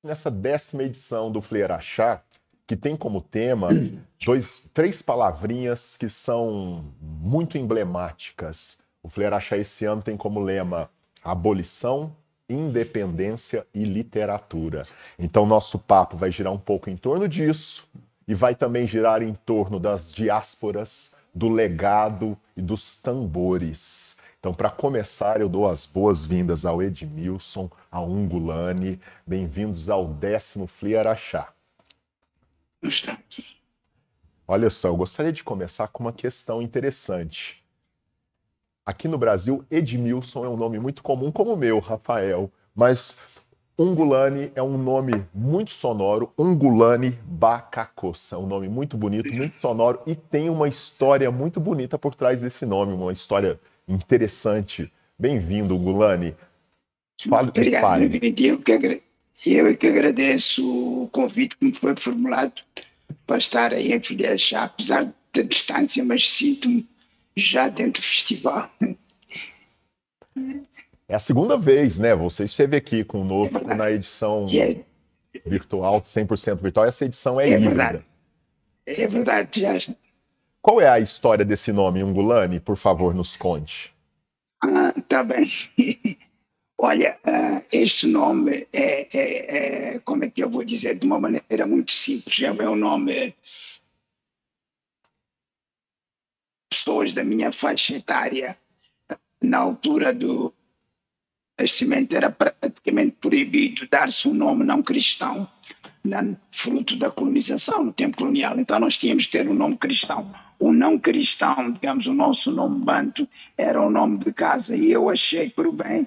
Nessa 10ª edição do Fleirachá, que tem como tema três palavrinhas que são muito emblemáticas. O Fleirachá esse ano tem como lema abolição, independência e literatura. Então nosso papo vai girar um pouco em torno disso e vai também girar em torno das diásporas, do legado e dos tambores. Então, para começar, eu dou as boas-vindas ao Edmilson, ao Ungulani. Bem-vindos ao 10º Fleirachá. Olha só, eu gostaria de começar com uma questão interessante. Aqui no Brasil, Edmilson é um nome muito comum, como o meu, Rafael, mas Ungulani é um nome muito sonoro, Ungulani Bacacossa, é um nome muito bonito, muito sonoro e tem uma história muito bonita por trás desse nome, uma história interessante. Bem-vindo, Ungulani. Obrigado, David. Eu que agradeço o convite que me foi formulado para estar aí em Fleirachá, apesar da distância, mas sinto-me já dentro do festival. É a segunda vez, né? Você esteve aqui conosco na edição virtual, 100% virtual. Essa edição é híbrida. É verdade, já. Qual é a história desse nome, Ungulani? Por favor, nos conte. Tá bem. Olha, este nome como é que eu vou dizer, de uma maneira muito simples, é o meu nome. Pessoas da minha faixa etária, na altura do nascimento, era praticamente proibido dar-se um nome não cristão, fruto da colonização, no tempo colonial. Então nós tínhamos que ter um nome cristão. O não cristão, digamos, o nosso nome banto, era o nome de casa. E eu achei por bem,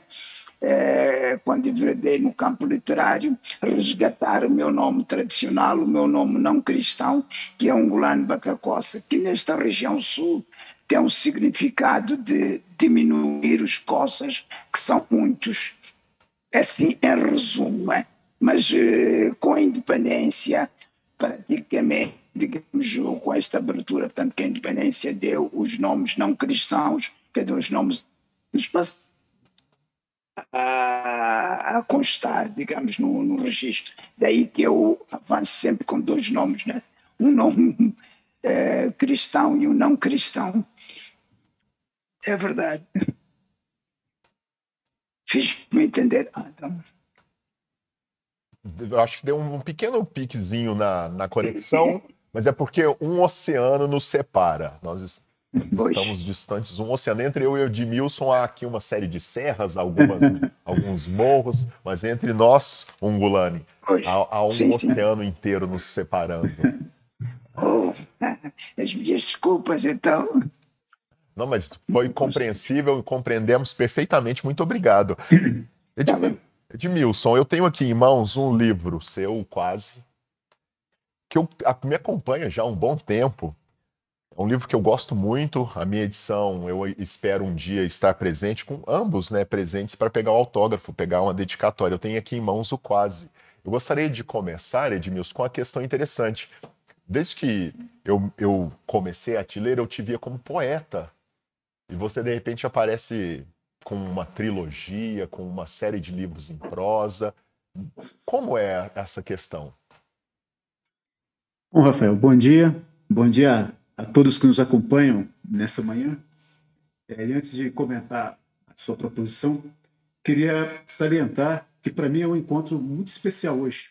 quando enveredei no campo literário, resgatar o meu nome tradicional, o meu nome não cristão, que é Ungulani Bacacossa, que nesta região sul tem um significado de diminuir os coças, que são muitos. Assim, em resumo, mas com a independência, praticamente, digamos, com esta abertura, portanto, que a independência deu os nomes não cristãos, quer dizer, os nomes a constar, digamos, no registro. Daí que eu avanço sempre com dois nomes, né? Um nome cristão e um não cristão. É verdade. Fiz-me entender. Então. Eu acho que deu um pequeno piquezinho na conexão, mas é porque um oceano nos separa. Nós estamos distantes, um oceano. Entre eu e o Edmilson há aqui uma série de serras, alguns morros, mas entre nós, Ungulani, há um oceano inteiro nos separando. As minhas desculpas, então. Não, mas foi compreensível e compreendemos perfeitamente. Muito obrigado. Edmilson, eu tenho aqui em mãos um livro seu, quase, que me acompanha já há um bom tempo. É um livro que eu gosto muito. A minha edição, eu espero um dia estar presente, com ambos, né, presentes para pegar o autógrafo, pegar uma dedicatória. Eu tenho aqui em mãos o Quase. Eu gostaria de começar, Edmilson, com uma questão interessante. Desde que eu comecei a te ler, eu te via como poeta. E você, de repente, aparece com uma trilogia, com uma série de livros em prosa. Como é essa questão? Bom, Rafael, bom dia. Bom dia a todos que nos acompanham nessa manhã. E antes de comentar a sua proposição, queria salientar que para mim é um encontro muito especial hoje,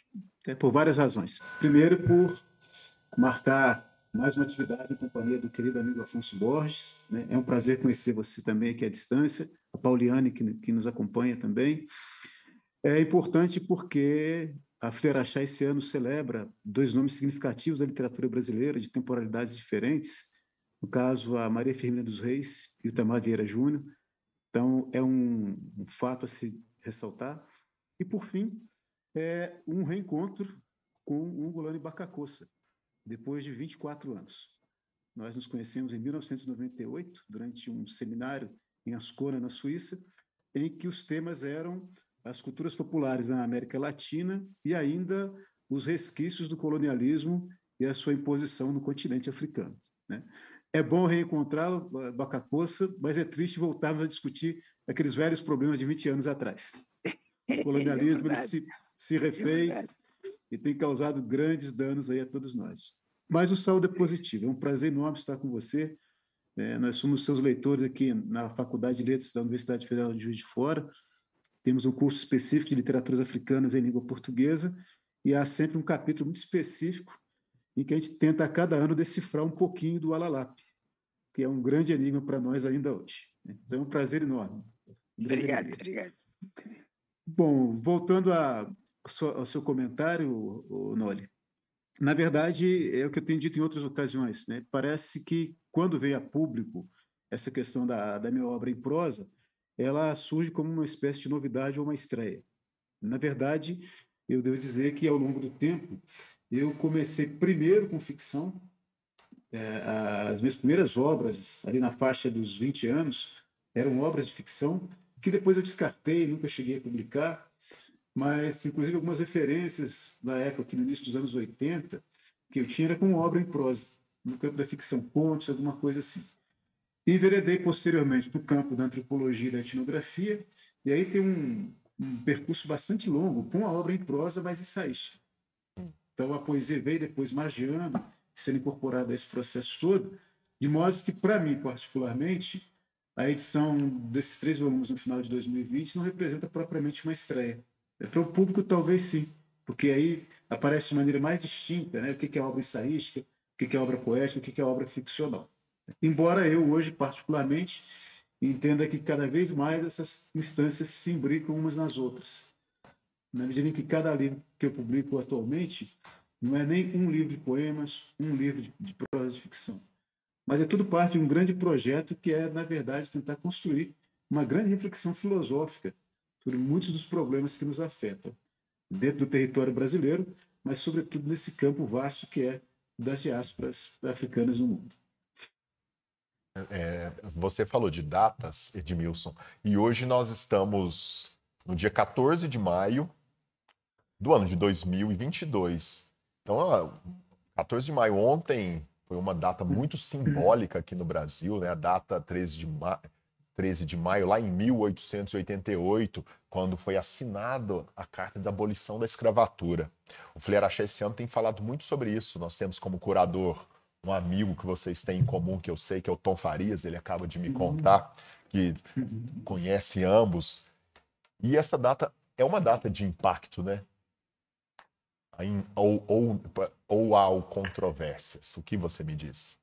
por várias razões. Primeiro, por marcar mais uma atividade em companhia do querido amigo Afonso Borges, né? É um prazer conhecer você também aqui à distância, a Pauliane, que nos acompanha também. É importante porque a Fleirachá esse ano celebra dois nomes significativos da literatura brasileira, de temporalidades diferentes, no caso, a Maria Firmina dos Reis e o Itamar Vieira Júnior. Então, é um fato a se ressaltar. E, por fim, é um reencontro com o Ungulani Bacacossa, depois de 24 anos. Nós nos conhecemos em 1998, durante um seminário em Ascona, na Suíça, em que os temas eram as culturas populares na América Latina e ainda os resquícios do colonialismo e a sua imposição no continente africano, né? É bom reencontrá-lo, Bacacossa, mas é triste voltarmos a discutir aqueles velhos problemas de 20 anos atrás. O colonialismo se refez e tem causado grandes danos aí a todos nós. Mas o saldo é positivo. É um prazer enorme estar com você. Nós somos seus leitores aqui na Faculdade de Letras da Universidade Federal de Juiz de Fora. Temos um curso específico de literaturas africanas em língua portuguesa e há sempre um capítulo muito específico em que a gente tenta a cada ano decifrar um pouquinho do Alalap, que é um grande enigma para nós ainda hoje. Então é um prazer enorme. Obrigado. Bom, voltando ao seu comentário, Noli, na verdade, é o que eu tenho dito em outras ocasiões, né? Parece que, quando vem a público essa questão da minha obra em prosa, ela surge como uma espécie de novidade ou uma estreia. Na verdade, eu devo dizer que, ao longo do tempo, eu comecei primeiro com ficção. As minhas primeiras obras, ali na faixa dos 20 anos, eram obras de ficção, que depois eu descartei, nunca cheguei a publicar, mas, inclusive, algumas referências da época, aqui no início dos anos 80, que eu tinha era como obra em prosa, no campo da ficção, contos, alguma coisa assim. E enveredei posteriormente para o campo da antropologia e da etnografia, e aí tem um percurso bastante longo, com a obra em prosa, mas ensaística. Então, a poesia veio depois magiando, sendo incorporada a esse processo todo, de modo que, para mim, particularmente, a edição desses 3 volumes no final de 2020 não representa propriamente uma estreia. Para o público, talvez sim, porque aí aparece de maneira mais distinta, né? O que é obra ensaística, o que é obra poética, o que é obra ficcional. Embora eu, hoje, particularmente, entenda que cada vez mais essas instâncias se imbricam umas nas outras. Na medida em que cada livro que eu publico atualmente não é nem um livro de poemas, um livro de prosa de ficção, mas é tudo parte de um grande projeto que é, na verdade, tentar construir uma grande reflexão filosófica sobre muitos dos problemas que nos afetam dentro do território brasileiro, mas, sobretudo, nesse campo vasto que é das diásporas africanas no mundo. Você falou de datas, Edmilson, e hoje nós estamos no dia 14 de maio do ano de 2022. Então, 14 de maio ontem foi uma data muito simbólica aqui no Brasil, né? A data 13 de maio, lá em 1888, quando foi assinada a Carta de Abolição da Escravatura. O Fleira Axé esse ano tem falado muito sobre isso. Nós temos como curador um amigo que vocês têm em comum, que eu sei, que é o Tom Farias, ele acaba de me contar, que conhece ambos. E essa data é uma data de impacto, né? Ou há controvérsias? O que você me diz?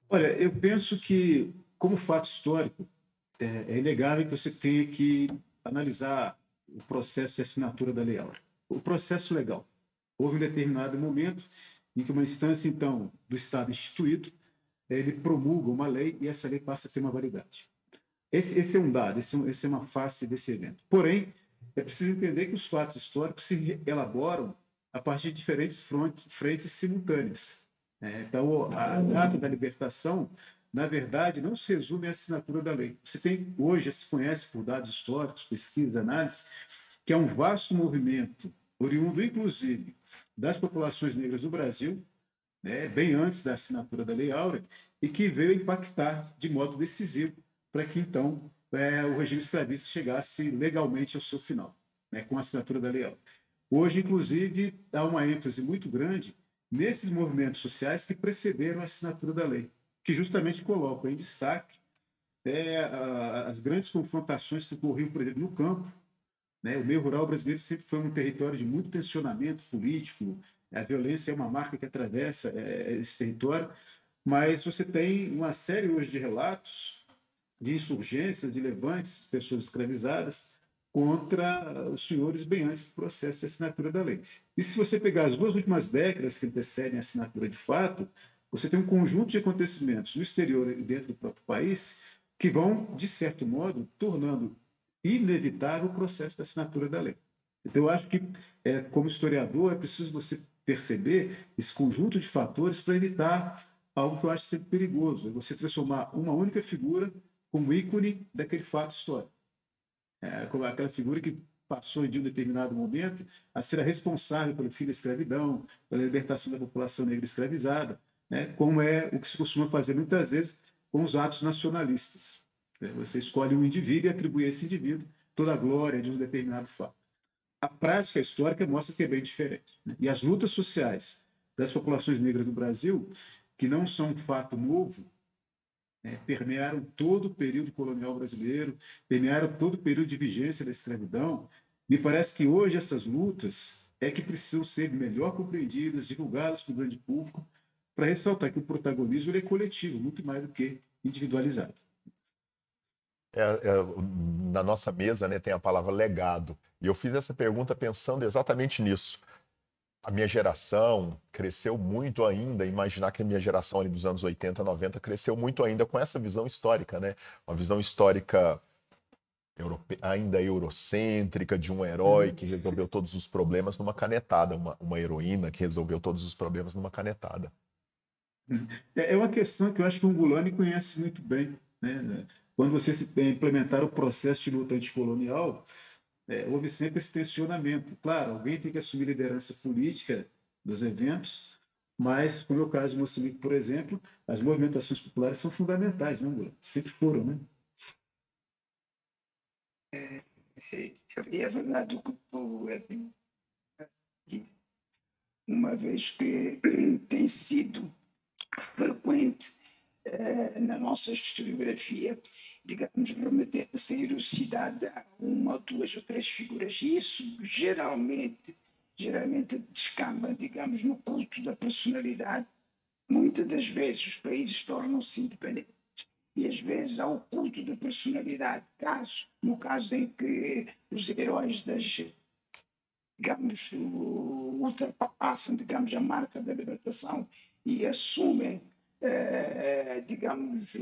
Olha, eu penso que, como fato histórico, é inegável que você tenha que analisar o processo de assinatura da Lei Áurea. O processo legal. Houve um determinado momento em que uma instância, então, do Estado instituído, ele promulga uma lei e essa lei passa a ter uma validade. Esse é um dado, esse é uma face desse evento. Porém, é preciso entender que os fatos históricos se elaboram a partir de diferentes frentes simultâneas. Então, a data da libertação, na verdade, não se resume à assinatura da lei. Você tem, hoje, se conhece por dados históricos, pesquisas, análises, que é um vasto movimento, oriundo, inclusive, das populações negras do Brasil, bem antes da assinatura da Lei Áurea, e que veio impactar de modo decisivo para que, então, o regime escravista chegasse legalmente ao seu final, com a assinatura da Lei Áurea. Hoje, inclusive, há uma ênfase muito grande nesses movimentos sociais que precederam a assinatura da lei, que justamente colocam em destaque as grandes confrontações que ocorriam, por exemplo, no campo. O meio rural brasileiro sempre foi um território de muito tensionamento político, a violência é uma marca que atravessa esse território, mas você tem uma série hoje de relatos de insurgências, de levantes, pessoas escravizadas contra os senhores bem antes do processo de assinatura da lei. E se você pegar as 2 últimas décadas que antecedem a assinatura de fato, você tem um conjunto de acontecimentos no exterior e dentro do próprio país que vão, de certo modo, tornando inevitável o processo da assinatura da lei. Então, eu acho que, como historiador, é preciso você perceber esse conjunto de fatores para evitar algo que eu acho sempre perigoso, é você transformar uma única figura como ícone daquele fato histórico. Como aquela figura que passou de um determinado momento a ser a responsável pelo fim da escravidão, pela libertação da população negra escravizada, como é o que se costuma fazer muitas vezes com os atos nacionalistas. Você escolhe um indivíduo e atribui a esse indivíduo toda a glória de um determinado fato. a prática histórica mostra que é bem diferente, né? E as lutas sociais das populações negras no Brasil, que não são um fato novo, permearam todo o período colonial brasileiro, permearam todo o período de vigência da escravidão. Me parece que hoje essas lutas é que precisam ser melhor compreendidas, divulgadas para o grande público, para ressaltar que o protagonismo ele é coletivo, muito mais do que individualizado. Na nossa mesa, né, tem a palavra legado. E eu fiz essa pergunta pensando exatamente nisso. A minha geração cresceu muito ainda, imaginar que a minha geração ali dos anos 80, 90 cresceu muito ainda com essa visão histórica, né? Uma visão histórica ainda eurocêntrica, de um herói que resolveu todos os problemas numa canetada, uma heroína que resolveu todos os problemas numa canetada. É uma questão que eu acho que o Angulani conhece muito bem, né? Quando vocês implementaram o processo de luta anticolonial, houve sempre esse tensionamento. Claro, alguém tem que assumir liderança política dos eventos, mas, como é o caso de Moçambique, por exemplo, as movimentações populares são fundamentais, não, Angulani? Sempre foram, né? É verdade o que tu disse, uma vez que tem sido frequente na nossa historiografia, digamos, remeter-se a elucidade a uma, duas ou três figuras. E isso geralmente descamba, digamos, no culto da personalidade. Muitas das vezes os países tornam-se independentes e às vezes há o culto da personalidade. No caso em que os heróis digamos, ultrapassam, digamos, a marca da libertação e assumem, digamos,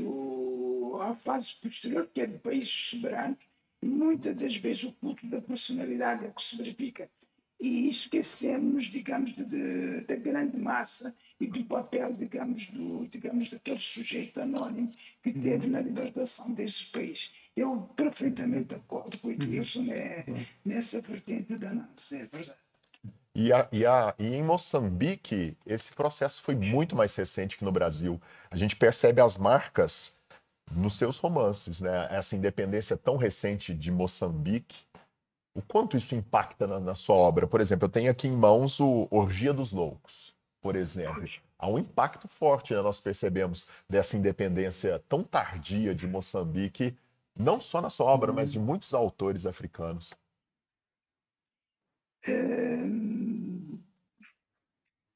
a fase posterior, que é de países soberanos, muitas das vezes o culto da personalidade é o que se verifica. E esquecemos, digamos, da grande massa e do papel, digamos, daquele sujeito anónimo que teve na libertação desse país. Eu perfeitamente acordo com o Edilson nessa vertente da análise, é verdade. E em Moçambique, esse processo foi muito mais recente que no Brasil. A gente percebe as marcas nos seus romances, né? Essa independência tão recente de Moçambique, o quanto isso impacta na sua obra. Por exemplo, eu tenho aqui em mãos o Orgia dos Loucos, por exemplo. Há um impacto forte, né? Nós percebemos dessa independência tão tardia de Moçambique, não só na sua obra, mas de muitos autores africanos.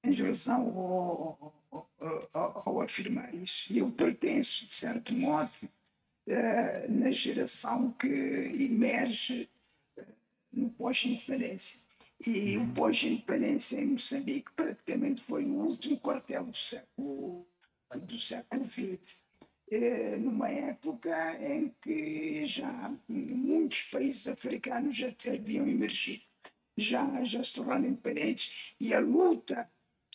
Em relação ao afirmar isso, eu pertenço, de certo modo, na geração que emerge no pós-independência. E o pós-independência em Moçambique praticamente foi o último quartel do século XX. Numa época em que já muitos países africanos já haviam emergido, já se tornaram independentes, e a luta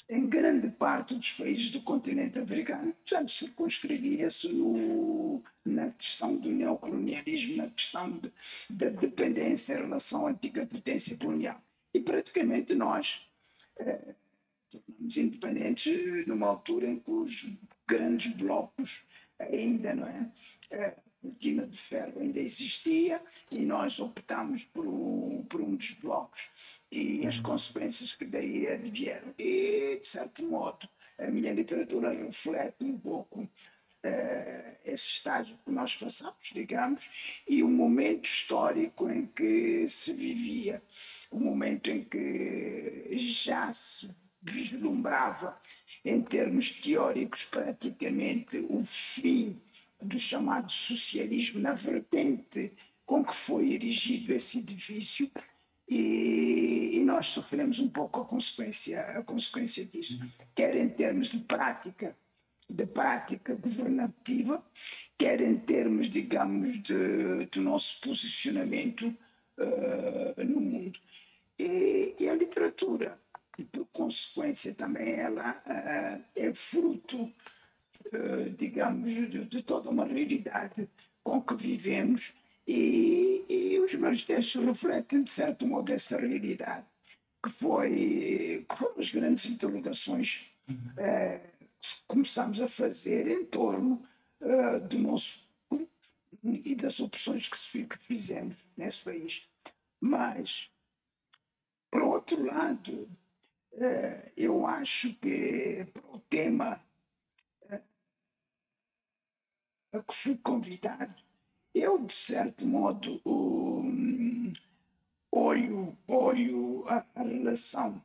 em grande parte dos países do continente africano já circunscrevia-se na questão do neocolonialismo, na questão da dependência em relação à antiga potência colonial. E praticamente nós tornamos independentes numa altura em que os grandes blocos ainda, não é? A cortina de ferro ainda existia e nós optámos por um dos blocos e as consequências que daí advieram. E, de certo modo, a minha literatura reflete um pouco esse estágio que nós passamos, digamos, e o momento histórico em que se vivia, o momento em que já se vislumbrava, em termos teóricos, praticamente o fim do chamado socialismo na vertente com que foi erigido esse edifício, e nós sofremos um pouco a consequência disso, quer em termos de prática governativa, quer em termos, digamos, do nosso posicionamento no mundo. E a literatura, por consequência, também ela é fruto, digamos, de toda uma realidade com que vivemos, e os meus textos refletem, de certo modo, essa realidade, que foram as grandes interrogações que começamos a fazer em torno do nosso e das opções que fizemos nesse país. Mas outro lado, eu acho que para o tema a que fui convidado, eu, de certo modo, olho a relação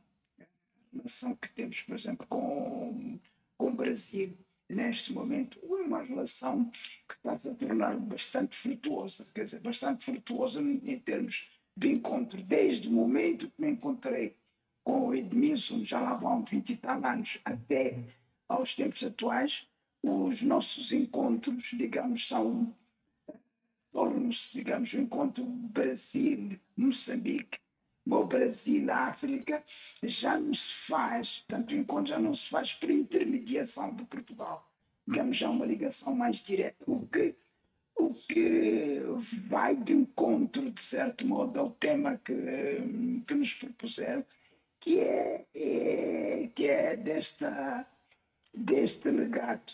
que temos, por exemplo, com o Brasil, neste momento, uma relação que está a se tornar bastante frutuosa, quer dizer, bastante frutuosa em termos de encontro. Desde o momento que me encontrei com o Edmilson, já lá vão 20 e tal anos, até aos tempos atuais, os nossos encontros, digamos, tornam-se, digamos, o encontro Brasil-Moçambique, ou Brasil-África, já não se faz, portanto, o encontro já não se faz por intermediação de Portugal. Digamos, já uma ligação mais direta, o que vai de encontro, de certo modo, ao tema que nos propuseram, que é deste legado.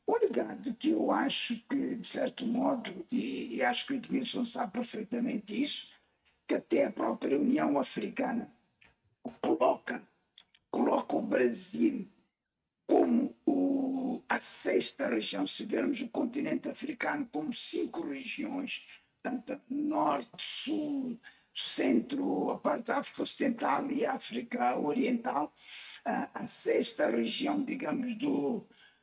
O legado que eu acho que, de certo modo, e acho que o Edmilson sabe perfeitamente isso, que até a própria União Africana coloca o Brasil como a sexta região. Se vermos o continente africano como 5 regiões, tanto norte, sul, centro, a parte da África Ocidental e África Oriental, a sexta região, digamos,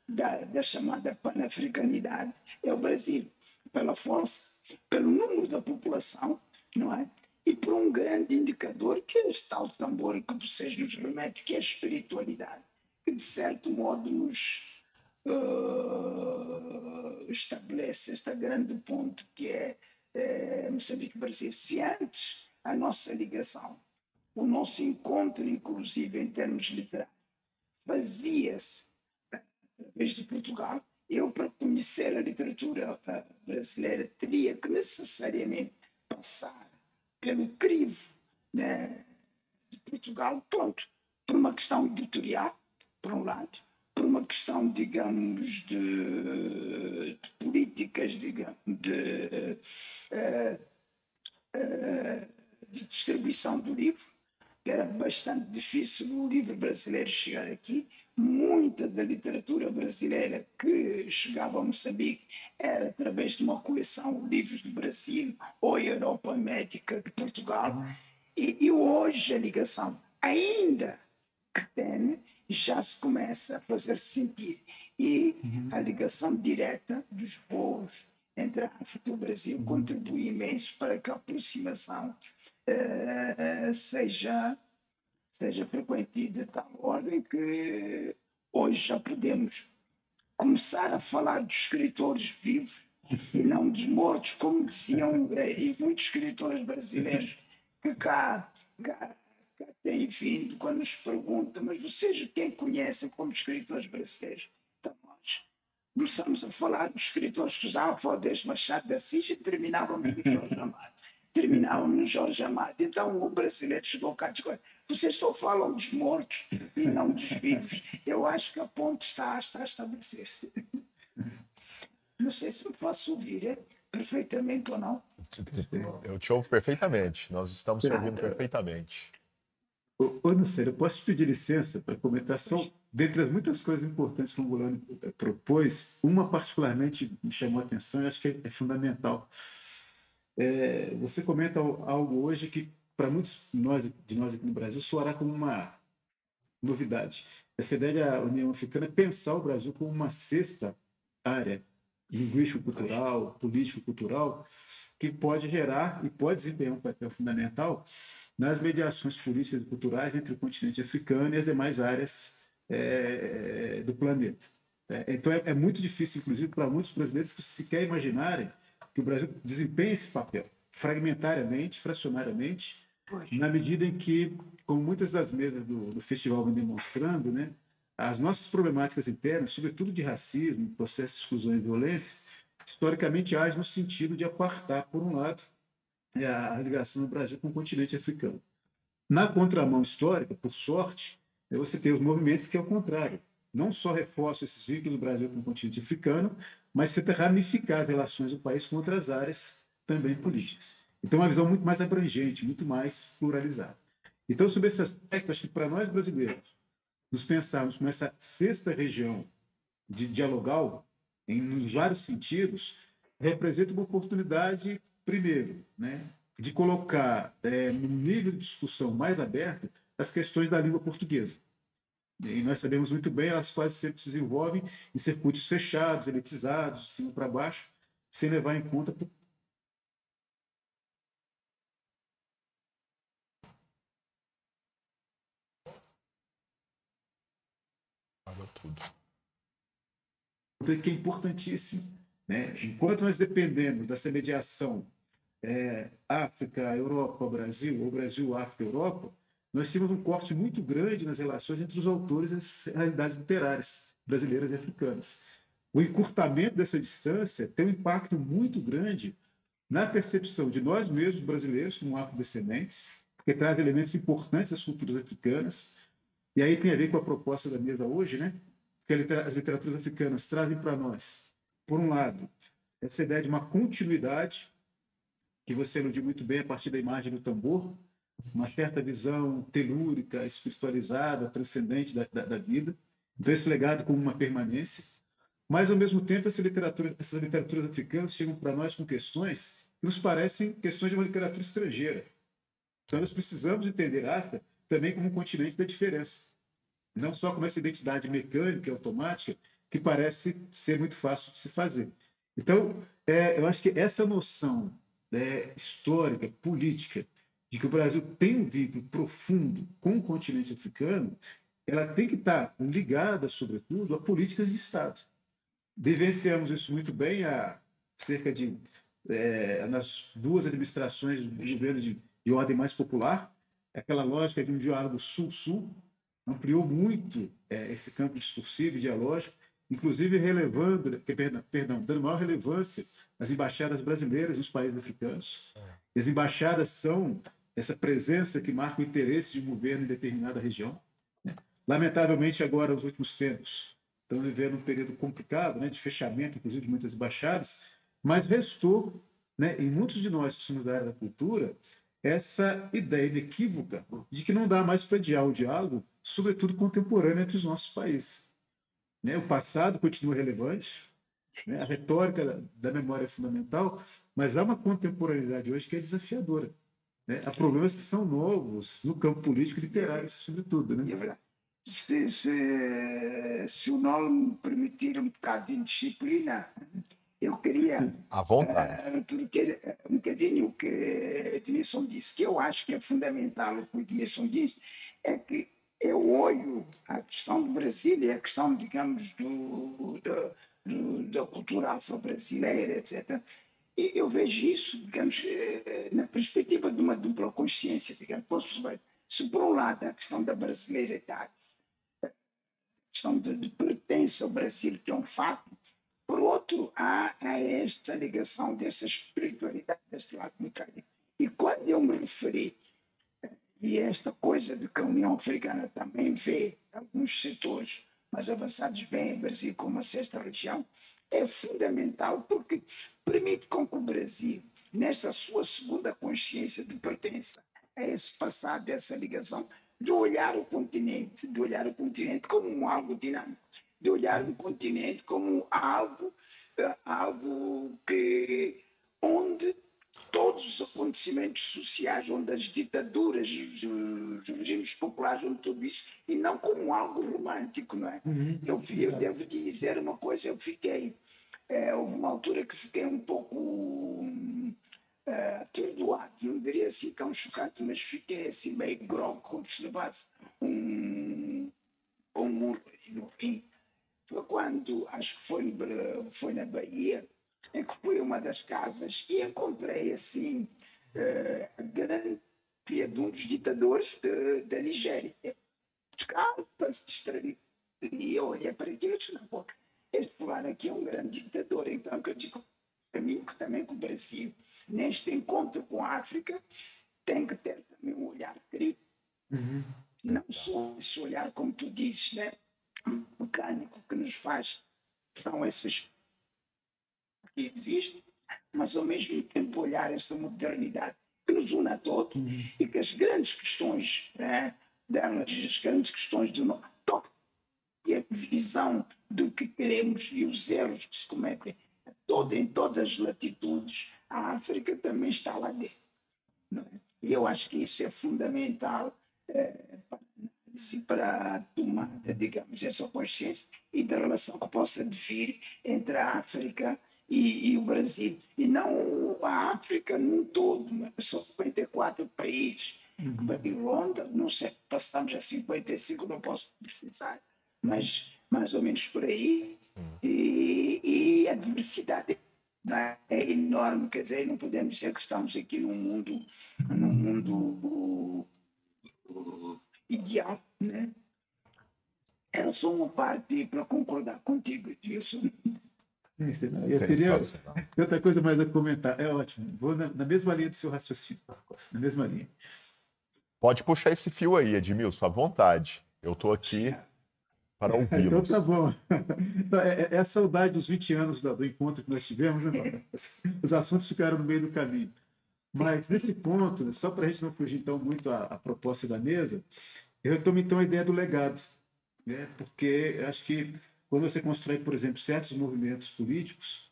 da chamada panafricanidade é o Brasil, pela força, pelo número da população, não é? E por um grande indicador, que é este tal tambor que vocês nos remetem, que é a espiritualidade, que de certo modo nos estabelece este grande ponto que é Moçambique-Brasil. Se antes a nossa ligação, o nosso encontro, inclusive em termos literários, fazia-se através de Portugal, eu, para conhecer a literatura brasileira, teria que necessariamente passar pelo crivo, né, de Portugal, pronto, por uma questão editorial, por um lado, por uma questão, digamos, de políticas, digamos, de distribuição do livro, que era bastante difícil o livro brasileiro chegar aqui. Muita da literatura brasileira que chegava a Moçambique era através de uma coleção de livros do Brasil ou Europa Médica de Portugal. E hoje a ligação, ainda que tem, já se começa a fazer sentir. E a ligação direta dos voos entre a África e o Brasil contribui imenso para que a aproximação seja frequente e de tal ordem que hoje já podemos começar a falar dos escritores vivos e não dos mortos, como diziam e muitos escritores brasileiros que cá têm vindo quando nos perguntam, mas vocês quem conhecem como escritores brasileiros? Então nós começamos a falar dos escritores que usavam Valdez Machado de Assis e terminávamos no Jorge Amado. Então o brasileiro chegou cá e disse: vocês só falam dos mortos e não dos vivos. Eu acho que a ponte está a estabelecer-se. Não sei se me faço ouvir perfeitamente ou não. Eu te ouvo perfeitamente. Nós estamos te ouvindo perfeitamente. Ô, Nuceiro, eu posso te pedir licença para comentar só, dentre as muitas coisas importantes que o Angolano propôs, uma particularmente me chamou a atenção e acho que é fundamental. Você comenta algo hoje que, para muitos de nós aqui no Brasil, soará como uma novidade. Essa ideia da União Africana é pensar o Brasil como uma sexta área linguístico-cultural, político-cultural, que pode gerar e pode desempenhar um papel fundamental nas mediações políticas e culturais entre o continente africano e as demais áreas do planeta. Então, é muito difícil, inclusive, para muitos brasileiros que sequer imaginarem que o Brasil desempenha esse papel fragmentariamente, fracionariamente, na medida em que, como muitas das mesas do festival vem demonstrando, né, as nossas problemáticas internas, sobretudo de racismo, processo de exclusão e violência, historicamente agem no sentido de apartar, por um lado, a ligação do Brasil com o continente africano. Na contramão histórica, por sorte, você tem os movimentos que é o contrário. Não só reforçam esses vínculos do Brasil com o continente africano, mas tenta ramificar as relações do país com outras áreas também políticas. Então, uma visão muito mais abrangente, muito mais pluralizada. Então, sobre esse aspecto, acho que para nós brasileiros, nos pensarmos como essa sexta região de dialogal, em vários sentidos, representa uma oportunidade, primeiro, né, de colocar no nível de discussão mais aberto as questões da língua portuguesa. E nós sabemos muito bem, elas quase sempre se desenvolvem em circuitos fechados, elitizados, de cima para baixo, sem levar em conta. Fala tudo. Que é importantíssimo. Né? Enquanto nós dependemos dessa mediação África, Europa, Brasil, ou Brasil, África, Europa, nós temos um corte muito grande nas relações entre os autores e as realidades literárias brasileiras e africanas. O encurtamento dessa distância tem um impacto muito grande na percepção de nós mesmos, brasileiros, como afrodescendentes, porque traz elementos importantes das culturas africanas, e aí tem a ver com a proposta da mesa hoje, né? Porque as literaturas africanas trazem para nós, por um lado, essa ideia de uma continuidade, que você aludiu muito bem a partir da imagem do tambor, uma certa visão telúrica, espiritualizada, transcendente da vida. Então, esse legado como uma permanência. Mas, ao mesmo tempo, essas literaturas africanas chegam para nós com questões que nos parecem questões de uma literatura estrangeira. Então, nós precisamos entender a África também como um continente da diferença. Não só como essa identidade mecânica, automática, que parece ser muito fácil de se fazer. Então, eu acho que essa noção histórica, política, de que o Brasil tem um vínculo profundo com o continente africano, ela tem que estar ligada, sobretudo, a políticas de Estado. Vivenciamos isso muito bem há cerca de nas duas administrações do governo de ordem mais popular, aquela lógica de um diálogo sul-sul ampliou muito esse campo discursivo e dialógico, inclusive dando maior relevância às embaixadas brasileiras nos países africanos. As embaixadas são essa presença que marca o interesse de um governo em determinada região. Lamentavelmente, agora, nos últimos tempos, estamos vivendo um período complicado, né, de fechamento, inclusive, de muitas embaixadas, mas restou, né, em muitos de nós que somos da área da cultura, essa ideia inequívoca de que não dá mais para adiar o diálogo, sobretudo contemporâneo, entre os nossos países. Né? O passado continua relevante, né? A retórica da memória é fundamental, mas há uma contemporaneidade hoje que é desafiadora. Né? Há problemas que são novos no campo político e literário, sobretudo. Né? É verdade. Se o nome me permitir um bocado de indisciplina, eu queria À vontade. um bocadinho o que Edmilson disse, que eu acho que é fundamental. O que o Edmilson disse é que eu olho a questão do Brasil e a questão, digamos, da cultura afro-brasileira, etc. E eu vejo isso, digamos, na perspectiva de uma dupla consciência, digamos. Posso ver, se por um lado a questão da brasileiridade, a questão de pertença ao Brasil, que é um fato, por outro, há esta ligação dessa espiritualidade, deste lado mecânico. E quando eu me referi e esta coisa de que a União Africana também vê alguns setores mais avançados, veem o Brasil como a sexta região, é fundamental porque permite com que o Brasil, nesta sua segunda consciência de pertença a esse passado, a essa ligação, de olhar o continente como algo dinâmico, de olhar o continente como algo que onde todos os acontecimentos sociais, onde as ditaduras, os regimes populares, onde tudo isso, e não como algo romântico, não é? Eu devo dizer uma coisa, houve uma altura que fiquei um pouco atordoado, não diria assim tão chocante, mas fiquei assim meio grogue, como se levasse um murro no rim. Foi quando, acho que foi na Bahia, em que fui a uma das casas e encontrei assim a grande filha de um dos ditadores da Nigéria. Buscava para se distrair. E eu olhei para aquilo e disse, não, pô, este fulano aqui é um grande ditador. Então, que eu digo, para mim, que também com o Brasil, neste encontro com a África, tem que ter também um olhar crítico. Não só esse olhar, como tu dizes, né? Mecânico que nos faz, são esses que existem, mas ao mesmo tempo olhar esta modernidade. E nos une a todos e que as grandes questões, né, as grandes questões do nosso e a visão do que queremos e os erros que se cometem em todas as latitudes, a África também está lá dentro. Não é? E eu acho que isso é fundamental para a tomada, digamos, essa consciência e da relação que possa vir entre a África e o Brasil. E não a África num todo, né? São 54 países. E Ronda, não sei, passamos a 55, não posso precisar, mas mais ou menos por aí. E a diversidade é enorme, quer dizer, não podemos dizer que estamos aqui num mundo ideal, né? Era só uma parte para concordar contigo, Edilson. Eu teria tanta coisa mais a comentar. É ótimo. Vou na mesma linha do seu raciocínio, na mesma linha. Pode puxar esse fio aí, Edmilson, à vontade. Eu estou aqui para ouvi-lo. Então tá bom. É a saudade dos 20 anos do encontro que nós tivemos, né? Os assuntos ficaram no meio do caminho. Mas nesse ponto, só para a gente não fugir então muito à proposta da mesa, eu retomo então a ideia do legado, né? Porque eu acho que quando você constrói, por exemplo, certos movimentos políticos,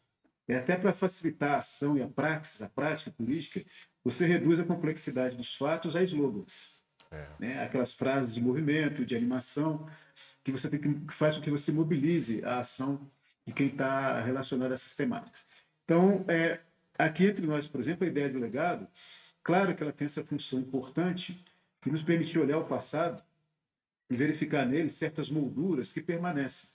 até para facilitar a ação e a prática política, você reduz a complexidade dos fatos a slogans. Né? Aquelas frases de movimento, de animação, que você tem que faz com que você mobilize a ação de quem está relacionado a essas temáticas. Então, aqui entre nós, por exemplo, a ideia do legado, claro que ela tem essa função importante que nos permite olhar o passado e verificar nele certas molduras que permanecem.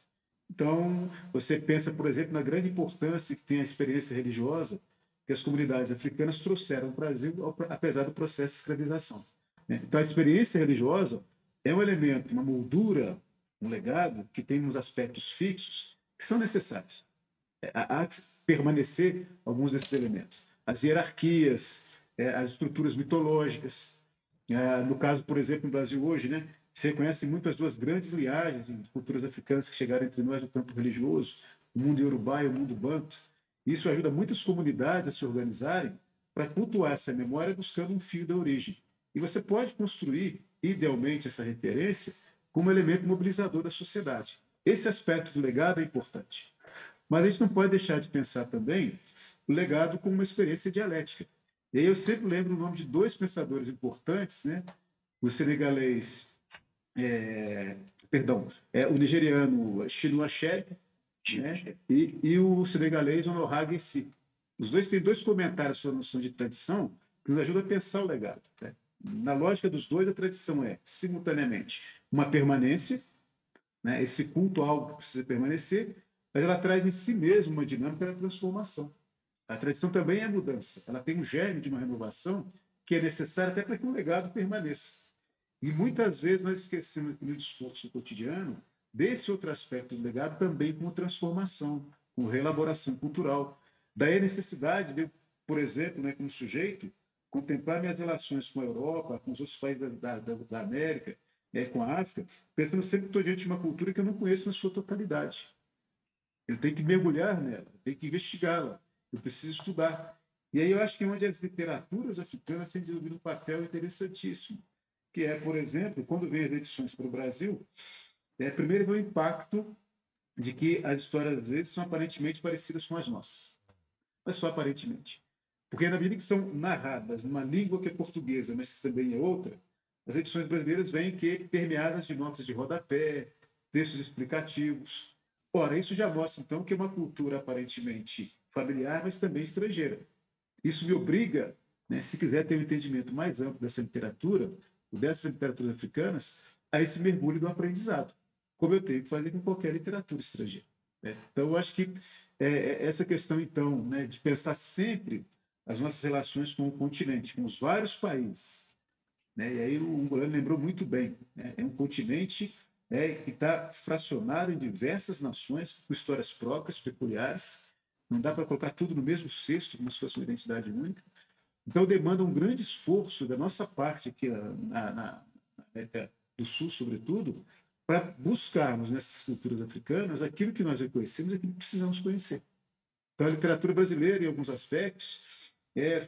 Então, você pensa, por exemplo, na grande importância que tem a experiência religiosa que as comunidades africanas trouxeram ao Brasil, apesar do processo de escravização. Então, a experiência religiosa é um elemento, uma moldura, um legado que tem uns aspectos fixos que são necessários. Há que permanecer alguns desses elementos. As hierarquias, as estruturas mitológicas. No caso, por exemplo, no Brasil hoje, né, se reconhece muito as duas grandes linhagens de culturas africanas que chegaram entre nós no campo religioso, o mundo iorubá e o mundo banto. Isso ajuda muitas comunidades a se organizarem para cultuar essa memória buscando um fio da origem. E você pode construir, idealmente, essa referência como elemento mobilizador da sociedade. Esse aspecto do legado é importante. Mas a gente não pode deixar de pensar também o legado como uma experiência dialética. E aí eu sempre lembro o nome de dois pensadores importantes, né? O senegalês, o nigeriano Chinua Achebe, né? e o senegalês Honoré Guessi. Os dois têm dois comentários sobre a noção de tradição que nos ajudam a pensar o legado. Né? Na lógica dos dois, a tradição é, simultaneamente, uma permanência, né? Esse culto a algo que precisa permanecer, mas ela traz em si mesma uma dinâmica da transformação. A tradição também é mudança, ela tem um germe de uma renovação que é necessária até para que o legado permaneça. E muitas vezes nós esquecemos no discurso cotidiano desse outro aspecto do legado também como transformação, como reelaboração cultural. Daí a necessidade de, por exemplo, né, como sujeito, contemplar minhas relações com a Europa, com os outros países da América, com a África, pensando sempre que estou diante de uma cultura que eu não conheço na sua totalidade. Eu tenho que mergulhar nela, eu tenho que investigá-la, eu preciso estudar. E aí eu acho que é onde as literaturas africanas têm desenvolvido um papel interessantíssimo, que é, por exemplo, quando vem as edições para o Brasil, primeiro vem o impacto de que as histórias, às vezes, são aparentemente parecidas com as nossas. Mas só aparentemente. Porque, na medida que são narradas numa língua que é portuguesa, mas que também é outra, as edições brasileiras vêm permeadas de notas de rodapé, textos explicativos. Ora, isso já mostra, então, que é uma cultura aparentemente familiar, mas também estrangeira. Isso me obriga, né, se quiser ter um entendimento mais amplo dessa literatura, ou dessas literaturas africanas, a esse mergulho do aprendizado, como eu tenho que fazer com qualquer literatura estrangeira. Né? Então, eu acho que essa questão, então, né, de pensar sempre as nossas relações com o continente, com os vários países. Né? E aí o Ungolano lembrou muito bem, né? É um continente que está fracionado em diversas nações, com histórias próprias, peculiares. Não dá para colocar tudo no mesmo cesto, como se fosse uma identidade única. Então, demanda um grande esforço da nossa parte aqui na América do Sul, sobretudo, para buscarmos nessas culturas africanas aquilo que nós reconhecemos e aquilo que precisamos conhecer. Então, a literatura brasileira, em alguns aspectos,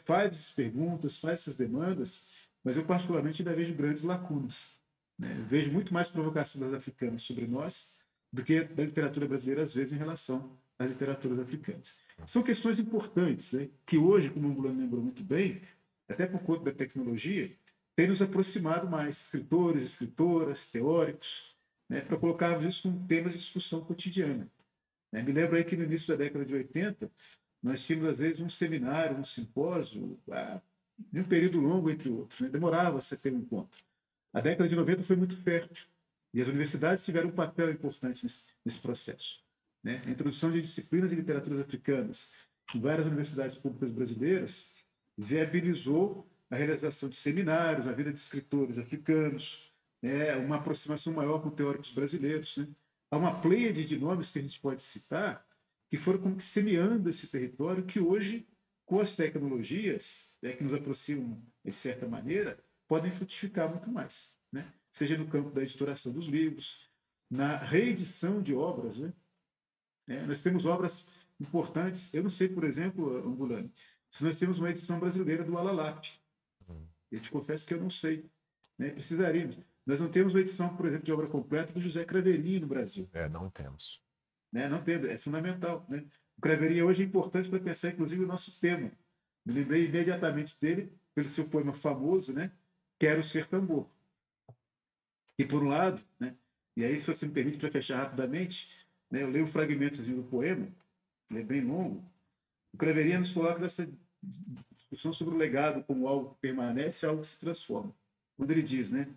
faz essas perguntas, faz essas demandas, mas eu particularmente ainda vejo grandes lacunas, né? Eu vejo muito mais provocação das africanas sobre nós do que da literatura brasileira, às vezes, em relação às literaturas africanas. São questões importantes, né, que hoje, como o Angulano lembrou muito bem, até por conta da tecnologia, tem nos aproximado mais, escritores, escritoras, teóricos, né, para colocarmos isso como temas de discussão cotidiana. Né? Me lembro aí que no início da década de 80, nós tínhamos, às vezes, um seminário, um simpósio, de um período longo entre outros. Né? Demorava-se a ter um encontro. A década de 90 foi muito fértil e as universidades tiveram um papel importante nesse processo. Né? A introdução de disciplinas de literaturas africanas em várias universidades públicas brasileiras viabilizou a realização de seminários, a vida de escritores africanos, né? Uma aproximação maior com teóricos brasileiros. Né? Há uma pleiade de nomes que a gente pode citar que foram como que semeando esse território que hoje, com as tecnologias, que nos aproximam de certa maneira, podem frutificar muito mais. Né? Seja no campo da editoração dos livros, na reedição de obras. Né? Nós temos obras importantes. Eu não sei, por exemplo, Angulani, se nós temos uma edição brasileira do Alalap. Eu te confesso que eu não sei. Né? Precisaríamos. Nós não temos uma edição, por exemplo, de obra completa do José Craveirinha no Brasil. Não temos. Né? Não temos, é fundamental. Né? O Craveirinha hoje é importante para pensar, inclusive, o nosso tema. Me lembrei imediatamente dele, pelo seu poema famoso, né? Quero Ser Tambor. E, por um lado, né? E aí, se você me permite, para fechar rapidamente, né? Eu leio um fragmentozinho do poema, ele é bem longo. O Craveirinha nos coloca nessa discussão sobre o legado como algo que permanece e algo que se transforma. Quando ele diz, né?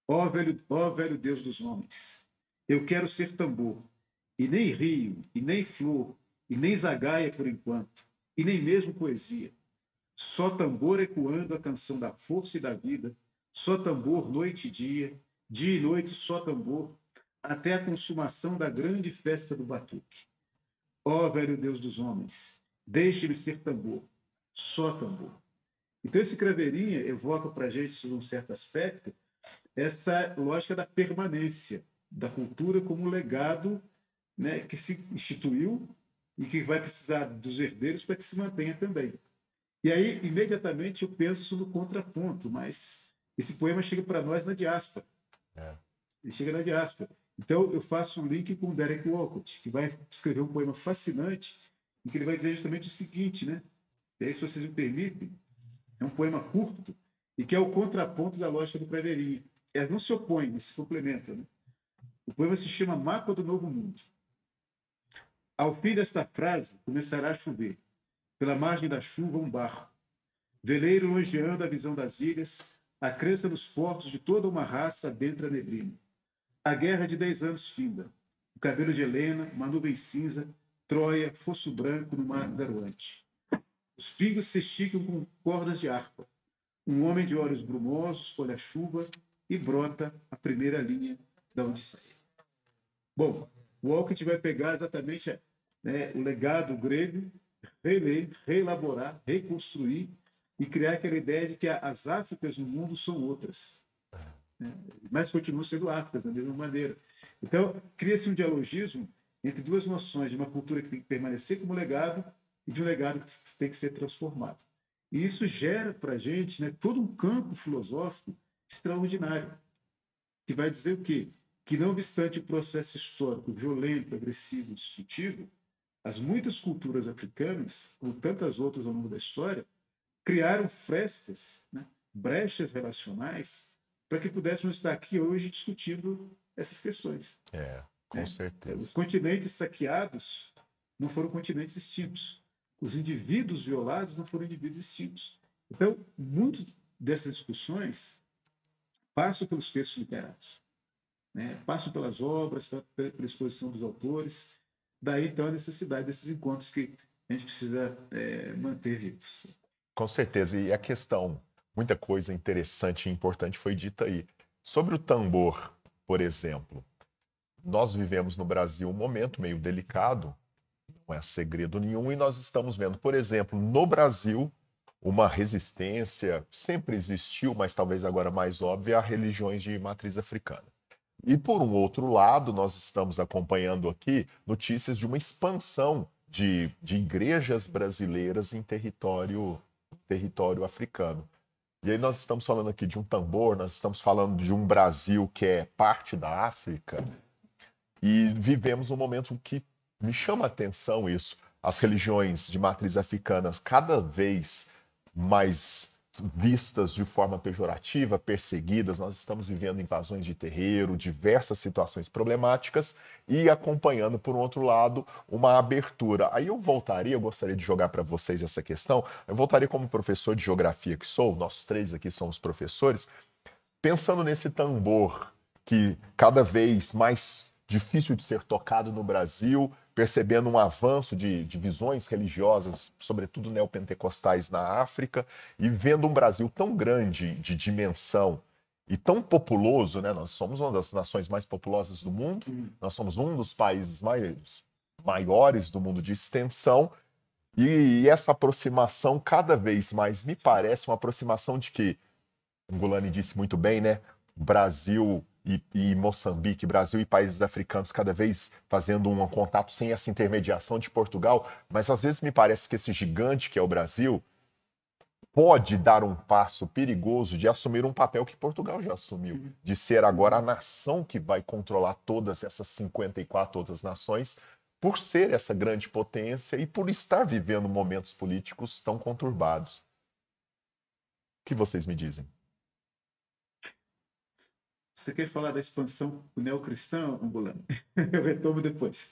Ó velho Deus dos homens, eu quero ser tambor, e nem rio, e nem flor, e nem zagaia por enquanto, e nem mesmo poesia. Só tambor ecoando a canção da força e da vida, só tambor noite dia e noite só tambor, até a consumação da grande festa do batuque. Ó velho Deus dos homens, deixe-me ser tambor, só tambor. Então esse Craveirinha evoca para a gente, sob um certo aspecto, essa lógica da permanência da cultura como um legado, né, que se instituiu e que vai precisar dos herdeiros para que se mantenha também. E aí, imediatamente, eu penso no contraponto, mas esse poema chega para nós na diáspora. Ele chega na diáspora. Então, eu faço um link com o Derek Walcott, que vai escrever um poema fascinante, em que ele vai dizer justamente o seguinte, né? E aí, se vocês me permitem, é um poema curto e que é o contraponto da lógica do Craveirinha. Não se opõe, mas se complementa. Né? O poema se chama Mapa do Novo Mundo. Ao fim desta frase, começará a chover. Pela margem da chuva, um barco. Veleiro longeando a visão das ilhas, a crença nos portos de toda uma raça adentra a neblina. A guerra de 10 anos finda. O cabelo de Helena, uma nuvem cinza, Troia, fosso branco no mar garoante. Os pingos se esticam com cordas de harpa. Um homem de olhos brumosos colhe a chuva e brota a primeira linha da Odisseia. Bom, o Walcott vai pegar exatamente, né, o legado grego, reler, reelaborar, reconstruir e criar aquela ideia de que as Áfricas no mundo são outras. Né? Mas continuam sendo Áfricas da mesma maneira. Então, cria-se um dialogismo entre duas noções de uma cultura que tem que permanecer como legado e de um legado que tem que ser transformado. E isso gera para a gente, né, todo um campo filosófico extraordinário, que vai dizer o quê? Que, não obstante o processo histórico violento, agressivo, destrutivo, as muitas culturas africanas, como tantas outras ao longo da história, criaram frestas, né, brechas relacionais, para que pudéssemos estar aqui hoje discutindo essas questões. Com certeza. Os continentes saqueados não foram continentes extintos. Os indivíduos violados não foram indivíduos extintos. Então, muito dessas discussões passam pelos textos literários, né? Passam pelas obras, pela exposição dos autores. Daí, então, a necessidade desses encontros que a gente precisa manter vivos. Com certeza. E a questão, muita coisa interessante e importante foi dita aí. Sobre o tambor, por exemplo, nós vivemos no Brasil um momento meio delicado, não é segredo nenhum, e nós estamos vendo, por exemplo, no Brasil, uma resistência, sempre existiu, mas talvez agora mais óbvia, a religiões de matriz africana. E por um outro lado, nós estamos acompanhando aqui notícias de uma expansão de igrejas brasileiras em território território africano. E aí nós estamos falando aqui de um tambor, nós estamos falando de um Brasil que é parte da África, e vivemos um momento que me chama a atenção isso. As religiões de matriz africana cada vez mais vistas de forma pejorativa, perseguidas, nós estamos vivendo invasões de terreiro, diversas situações problemáticas e acompanhando, por um outro lado, uma abertura. Aí eu gostaria de jogar para vocês essa questão, eu voltaria como professor de geografia que sou, nós três aqui somos professores, pensando nesse tambor que cada vez mais difícil de ser tocado no Brasil, percebendo um avanço de visões religiosas, sobretudo neopentecostais na África, e vendo um Brasil tão grande de dimensão e tão populoso, né? Nós somos uma das nações mais populosas do mundo, nós somos um dos países maiores do mundo de extensão, e essa aproximação cada vez mais me parece uma aproximação de que, o Ngulani disse muito bem, né? Brasil e Moçambique, Brasil e países africanos cada vez fazendo um contato sem essa intermediação de Portugal, mas às vezes me parece que esse gigante que é o Brasil pode dar um passo perigoso de assumir um papel que Portugal já assumiu, de ser agora a nação que vai controlar todas essas 54 outras nações, por ser essa grande potência e por estar vivendo momentos políticos tão conturbados. O que vocês me dizem? Você quer falar da expansão neocristã, Ngulani? Eu retomo depois.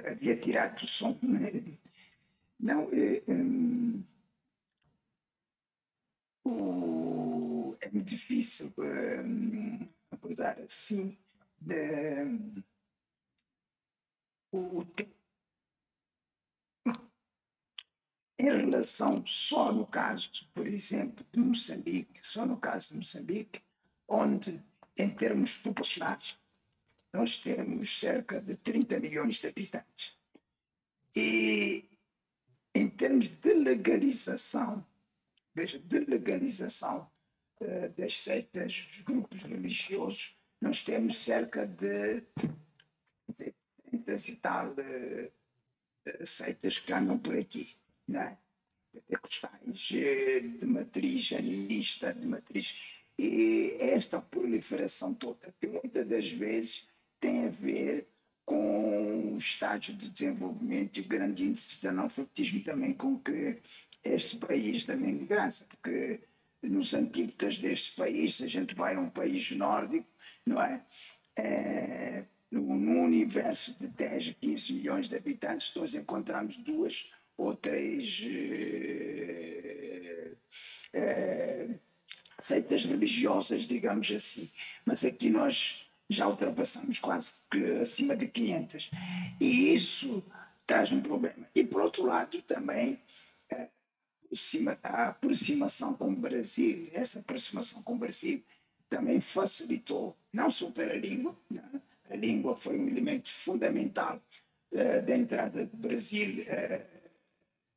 Havia tirado o som, né? Não, é muito difícil abordar assim o tempo. Em relação só no caso, por exemplo, de Moçambique, só no caso de Moçambique, onde, em termos populacionais, nós temos cerca de 30 milhões de habitantes. E, em termos de legalização, veja, de legalização das seitas, dos grupos religiosos, nós temos cerca de 700 e tal seitas que andam por aqui. Né? Pentecostais, de matriz animista, de matriz. E esta proliferação toda, que muitas das vezes tem a ver com o estágio de desenvolvimento e o grande índice de analfabetismo também com que este país também graça, porque nos antípodas deste país, se a gente vai a um país nórdico, não é? No universo de 10, 15 milhões de habitantes, nós encontramos 2 ou 3 seitas religiosas, digamos assim. Mas aqui nós já ultrapassamos quase que acima de 500. E isso traz um problema. E, por outro lado, também a aproximação com o Brasil, essa aproximação com o Brasil também facilitou, não só pela língua, né? A língua foi um elemento fundamental da entrada do Brasil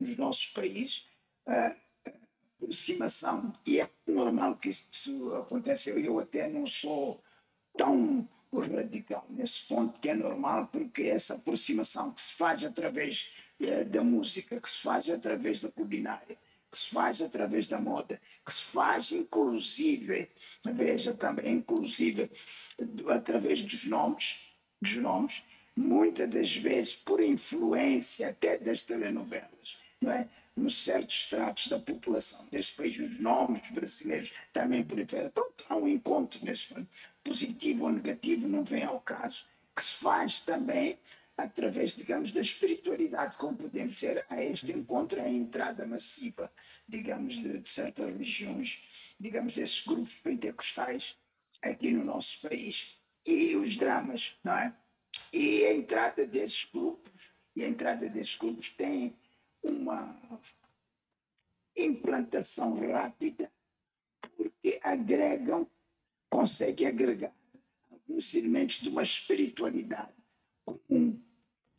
nos nossos países, aproximação, e é normal que isso aconteça. Eu até não sou tão radical nesse ponto, que é normal, porque essa aproximação que se faz através da música, que se faz através da culinária, que se faz através da moda, que se faz inclusive, veja também, inclusive através dos nomes, muitas das vezes por influência até das telenovelas, não é? Nos certos estratos da população deste país, os nomes brasileiros também proliferam. Pronto, há um encontro nesse positivo ou negativo, não vem ao caso, que se faz também através, digamos, da espiritualidade, como podemos dizer, a este encontro, a entrada massiva, digamos, de certas religiões, digamos, desses grupos pentecostais aqui no nosso país. E os dramas, não é? E a entrada desses grupos, tem uma implantação rápida, porque conseguem agregar alguns elementos de uma espiritualidade comum.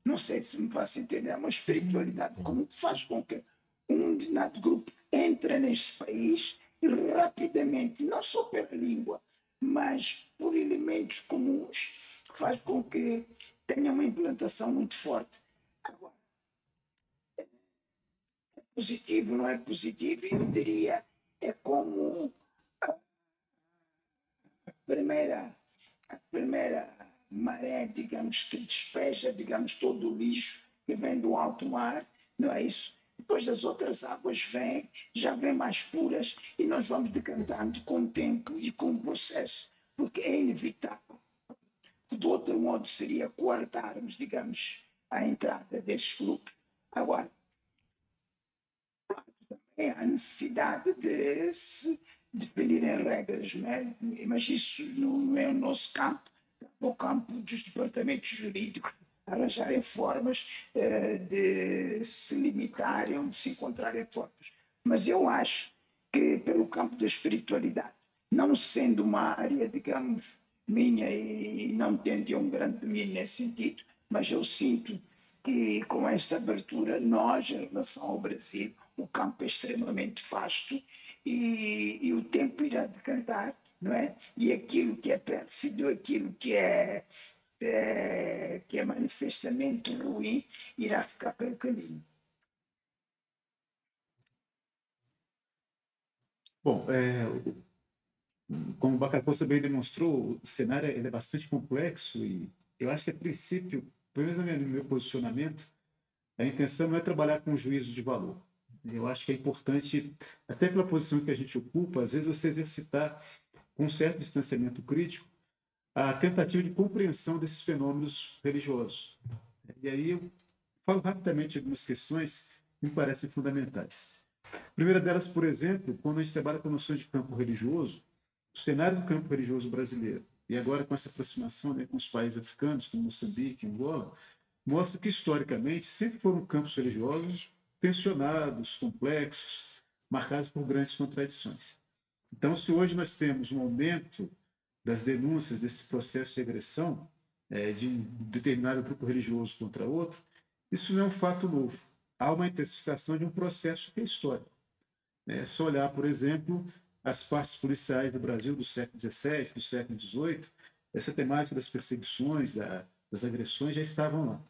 Não sei se me faço entender, é uma espiritualidade comum que faz com que um determinado grupo entre neste país e rapidamente, não só pela língua, mas por elementos comuns, faz com que tenha uma implantação muito forte. Agora, é positivo, não é positivo, eu diria, é como a primeira maré, digamos, que despeja, digamos, todo o lixo que vem do alto mar, não é isso? Depois as outras águas vêm, já vêm mais puras e nós vamos decantando com o tempo e com o processo, porque é inevitável. De outro modo seria coartarmos, digamos, a entrada desses grupos. Agora, também há necessidade de se definirem regras, não é? Mas isso não é o nosso campo, é o campo dos departamentos jurídicos, arranjarem formas de se limitarem, de se encontrarem formas. Mas eu acho que pelo campo da espiritualidade, não sendo uma área, digamos, minha e não tendo um grande domínio nesse sentido, mas eu sinto que com esta abertura, nós, em relação ao Brasil, o campo é extremamente vasto e o tempo irá decantar, não é? E aquilo que é pérfido, aquilo que é manifestamente ruim, irá ficar pelo caminho. Bom, como o Bacacossi bem demonstrou, o cenário ele é bastante complexo e eu acho que, a princípio, pelo menos no meu posicionamento, a intenção não é trabalhar com juízo de valor. Eu acho que é importante, até pela posição que a gente ocupa, às vezes você exercitar com um certo distanciamento crítico a tentativa de compreensão desses fenômenos religiosos. E aí eu falo rapidamente de algumas questões que me parecem fundamentais. A primeira delas, por exemplo, quando a gente trabalha com a noção de campo religioso, o cenário do campo religioso brasileiro, e agora com essa aproximação, né, com os países africanos, como Moçambique, Angola, mostra que, historicamente, sempre foram campos religiosos tensionados, complexos, marcados por grandes contradições. Então, se hoje nós temos um aumento das denúncias desse processo de agressão de um determinado grupo religioso contra outro, isso não é um fato novo. Há uma intensificação de um processo que é histórico. É só olhar, por exemplo, as partes policiais do Brasil do século XVII, do século XVIII, essa temática das perseguições, das agressões já estavam lá.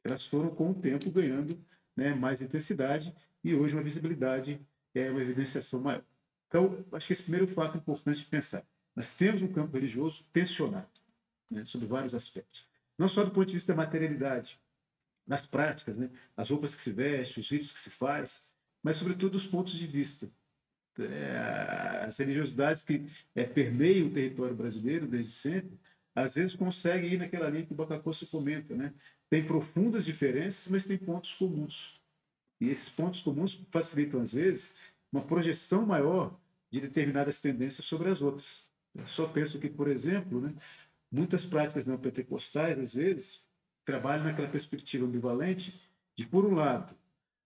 Elas foram, com o tempo, ganhando, né, mais intensidade e hoje uma visibilidade, uma evidenciação maior. Então, acho que esse primeiro fato é importante de pensar. Nós temos um campo religioso tensionado, né, sobre vários aspectos. Não só do ponto de vista da materialidade, nas práticas, né, as roupas que se veste, os ritos que se faz, mas, sobretudo, os pontos de vista. As religiosidades que permeiam o território brasileiro desde sempre, às vezes conseguem ir naquela linha que o Bacacossi comenta, né? Tem profundas diferenças, mas tem pontos comuns. E esses pontos comuns facilitam, às vezes, uma projeção maior de determinadas tendências sobre as outras. Eu só penso que, por exemplo, né, muitas práticas neopentecostais, às vezes, trabalham naquela perspectiva ambivalente de, por um lado,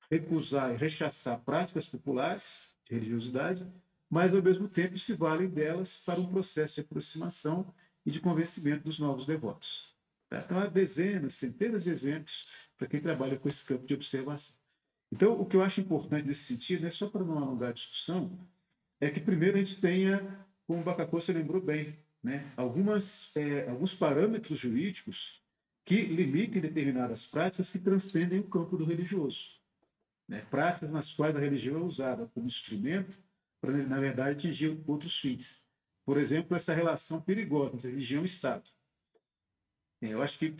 recusar e rechaçar práticas populares de religiosidade, mas, ao mesmo tempo, se valem delas para um processo de aproximação e de convencimento dos novos devotos. Então, há dezenas, centenas de exemplos para quem trabalha com esse campo de observação. Então, o que eu acho importante nesse sentido, né, só para não alongar a discussão, é que, primeiro, a gente tenha, como o Bacacossi lembrou bem, né, alguns parâmetros jurídicos que limitem determinadas práticas que transcendem o campo do religioso. Né, práticas nas quais a religião é usada como instrumento para, na verdade, atingir outros fins. Por exemplo, essa relação perigosa entre religião e Estado. Eu acho que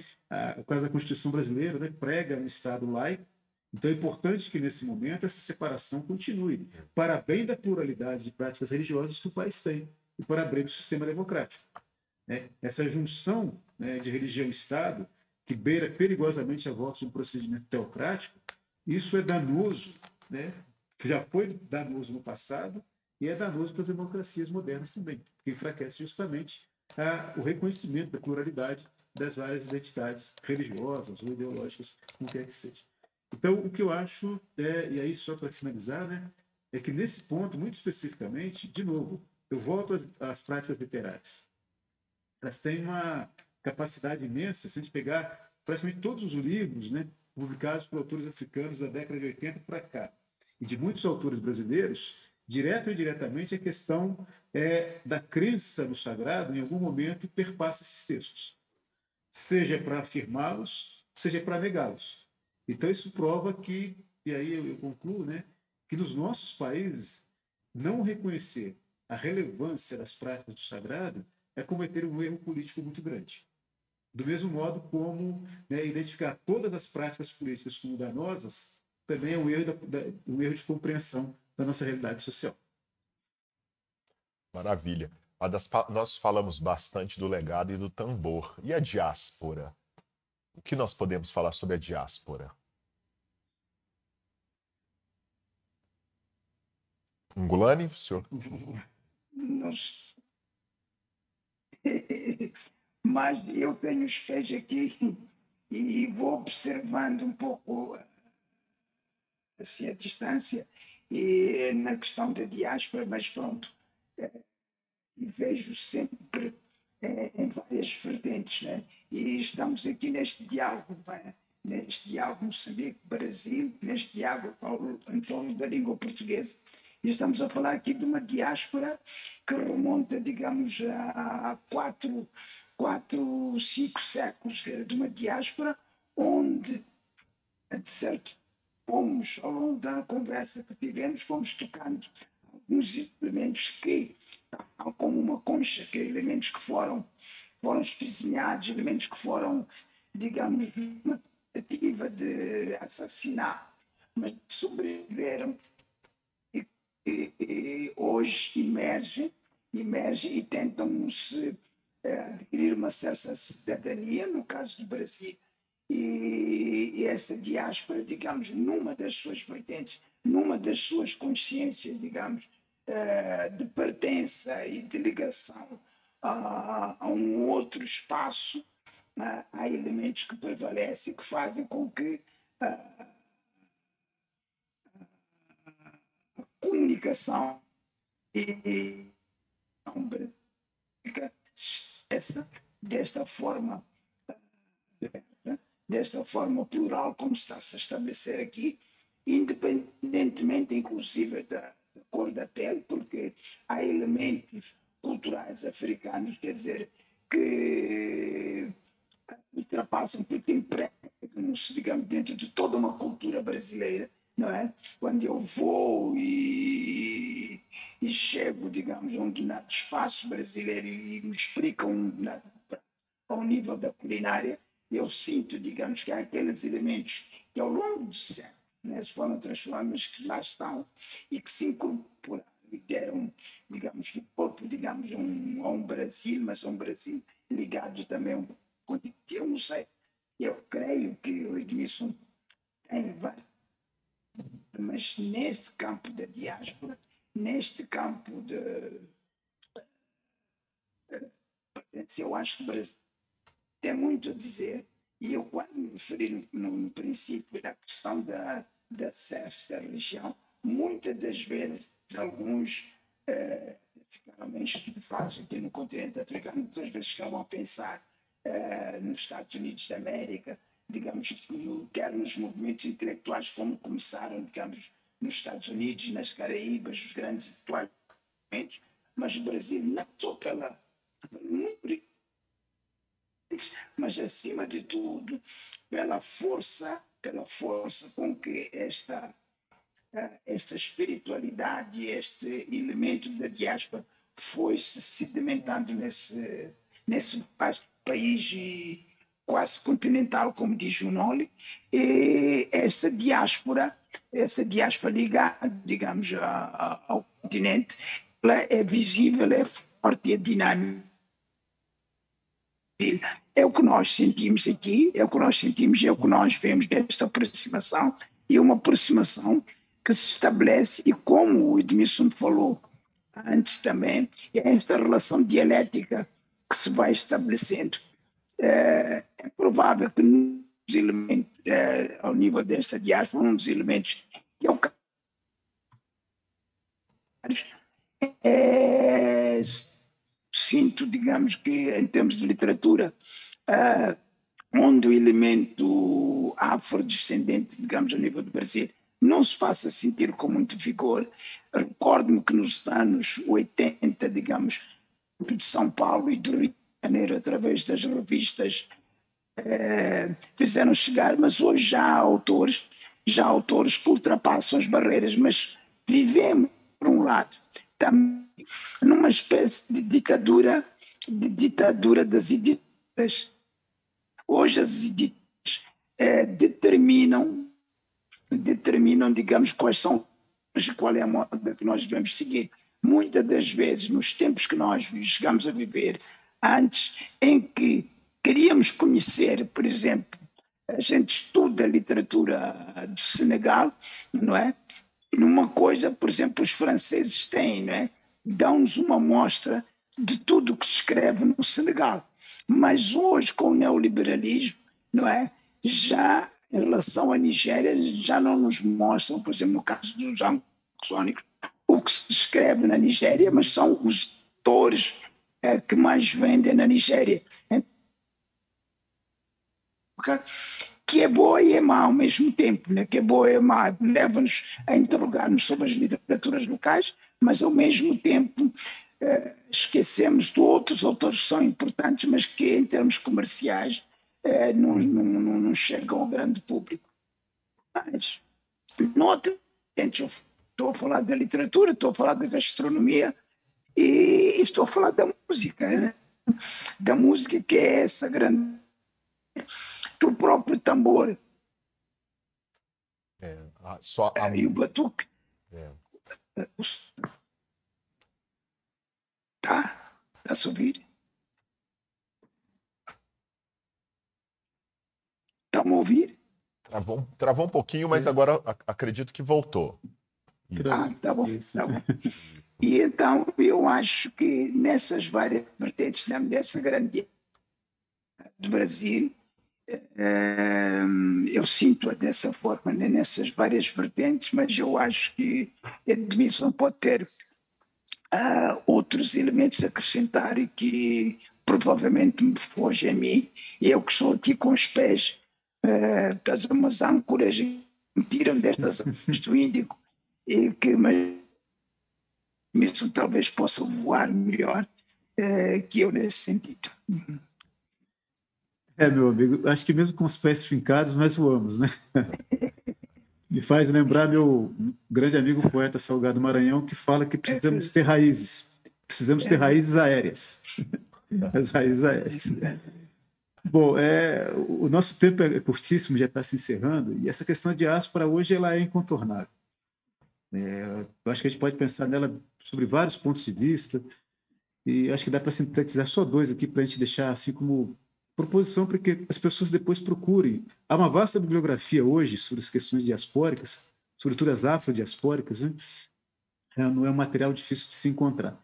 o caso da Constituição brasileira, né, prega um Estado laico, então é importante que, nesse momento, essa separação continue, para bem da pluralidade de práticas religiosas que o país tem e para bem do sistema democrático. Essa junção, né, de religião e Estado, que beira perigosamente a voz de um procedimento teocrático, isso é danoso, né? Já foi danoso no passado e é danoso para as democracias modernas também, porque enfraquece justamente o reconhecimento da pluralidade das várias identidades religiosas ou ideológicas, como quer que seja. Então, o que eu acho, e aí só para finalizar, né, é que nesse ponto, muito especificamente, de novo, eu volto às práticas literárias. Elas têm uma capacidade imensa, se a gente pegar praticamente todos os livros, né, publicados por autores africanos da década de 80 para cá, e de muitos autores brasileiros, direto ou indiretamente, a questão da crença no sagrado, em algum momento, perpassa esses textos. seja para afirmá-los, seja para negá-los. Então, isso prova que, e aí eu concluo, né, que nos nossos países, não reconhecer a relevância das práticas do sagrado é cometer um erro político muito grande. Do mesmo modo como, né, identificar todas as práticas políticas como danosas também é um erro de compreensão da nossa realidade social. Maravilha. Nós falamos bastante do legado e do tambor. E a diáspora? O que nós podemos falar sobre a diáspora? Ngulani, senhor? Nos... Mas eu tenho os pés aqui e vou observando um pouco assim, a distância e na questão da diáspora, mas pronto, e vejo sempre em várias vertentes, né? E estamos aqui neste diálogo, neste diálogo Moçambique-Brasil, neste diálogo em torno da língua portuguesa. E estamos a falar aqui de uma diáspora que remonta, digamos, a 5 séculos, de uma diáspora onde, de certo, fomos, ao longo da conversa que tivemos, fomos tocando alguns elementos que, tal como uma concha, que elementos que foram espezinhados, elementos que foram, digamos, uma tentativa de assassinar, mas sobreviveram e hoje emergem e tentam adquirir uma certa cidadania, no caso do Brasil, e essa diáspora, digamos, numa das suas vertentes, numa das suas consciências, digamos, de pertença e de ligação a um outro espaço, há elementos que prevalecem, que fazem com que comunicação e desta forma plural como está-se a estabelecer aqui, independentemente inclusive da cor da pele, porque há elementos culturais africanos, quer dizer, que ultrapassam, porque impregnam-se, digamos, dentro de toda uma cultura brasileira, não é? Quando eu vou e chego, digamos, a um determinado espaço brasileiro e me explicam ao nível da culinária, eu sinto, digamos, que há aqueles elementos que ao longo do século, né, se foram transformados, mas que lá estão e que se incorporaram e deram, digamos, um corpo, digamos, a um Brasil, mas a um Brasil ligado também a um continente. Eu não sei, eu creio que o Edmilson tem vários, mas neste campo da diáspora, neste campo eu acho que o Brasil tem muito a dizer. E eu, quando me referi no princípio da questão da acesso da religião, muitas das vezes alguns ficaram meio estupefatos aqui no continente africano, muitas vezes ficavam a pensar nos Estados Unidos da América, digamos, quer nos movimentos intelectuais como começaram, digamos, nos Estados Unidos, nas Caraíbas, os grandes intelectuais, mas o Brasil não só pelo número, mas acima de tudo pela força com que esta espiritualidade, este elemento da diáspora foi se sedimentando nesse país quase continental, como diz o Noli, e essa diáspora ligada, digamos, ao continente, ela é visível, é forte, é dinâmica. É o que nós sentimos aqui, é o que nós sentimos, é o que nós vemos nesta aproximação, e uma aproximação que se estabelece, e como o Edmilson falou antes também, é esta relação dialética que se vai estabelecendo. É provável que nos elementos, ao nível desta diáspora, um dos elementos que é o sinto, digamos que em termos de literatura, onde o elemento afrodescendente, digamos, a nível do Brasil, não se faça sentir com muito vigor. Recordo-me que nos anos 80, digamos, de São Paulo e do Rio de Janeiro, através das revistas fizeram chegar, mas hoje já há autores que ultrapassam as barreiras, mas vivemos, por um lado, também numa espécie de ditadura das editoras. Hoje as editoras determinam, digamos, qual é a moda que nós devemos seguir. Muitas das vezes, nos tempos que nós chegamos a viver, antes, em que queríamos conhecer, por exemplo, a gente estuda a literatura do Senegal, não é? Numa coisa, por exemplo, os franceses têm, não é? Dão-nos uma amostra de tudo o que se escreve no Senegal. Mas hoje, com o neoliberalismo, não é? Já em relação à Nigéria, já não nos mostram, por exemplo, no caso dos anglo-saxónicos, o que se escreve na Nigéria, mas são os autores que mais vendem na Nigéria. Que é boa e é má ao mesmo tempo, né? Que é boa e é má, leva-nos a interrogar-nos sobre as literaturas locais, mas ao mesmo tempo esquecemos de outros autores que são importantes, mas que em termos comerciais não chegam ao grande público. Mas, nota, estou a falar da literatura, estou a falar da gastronomia e estou a falar da música, né? Da música, que é essa grande... do próprio tambor e o batuque. Está-se a ouvir? Estão a ouvir? Travou um pouquinho, mas agora acredito que voltou. Tá bom. E então eu acho que nessas várias vertentes dessa grande do Brasil, eu sinto dessa forma, né, nessas várias vertentes, mas eu acho que a Edmilson pode ter outros elementos a acrescentar e que provavelmente me foge a mim, e eu que sou aqui com os pés, umas âncoras que me tiram destas águas do Índico, e que Edmilson talvez possa voar melhor que eu nesse sentido. Meu amigo, acho que mesmo com os pés fincados, nós voamos, né? Me faz lembrar meu grande amigo poeta Salgado Maranhão, que fala que precisamos ter raízes. Precisamos ter raízes aéreas. As raízes aéreas. Bom, o nosso tempo é curtíssimo, já está se encerrando, e essa questão de diáspora hoje ela é incontornável. Eu acho que a gente pode pensar nela sobre vários pontos de vista, e acho que dá para sintetizar só dois aqui para a gente deixar assim como proposição para que as pessoas depois procurem. Há uma vasta bibliografia hoje sobre as questões diaspóricas, sobretudo as afrodiaspóricas, né? Não é um material difícil de se encontrar.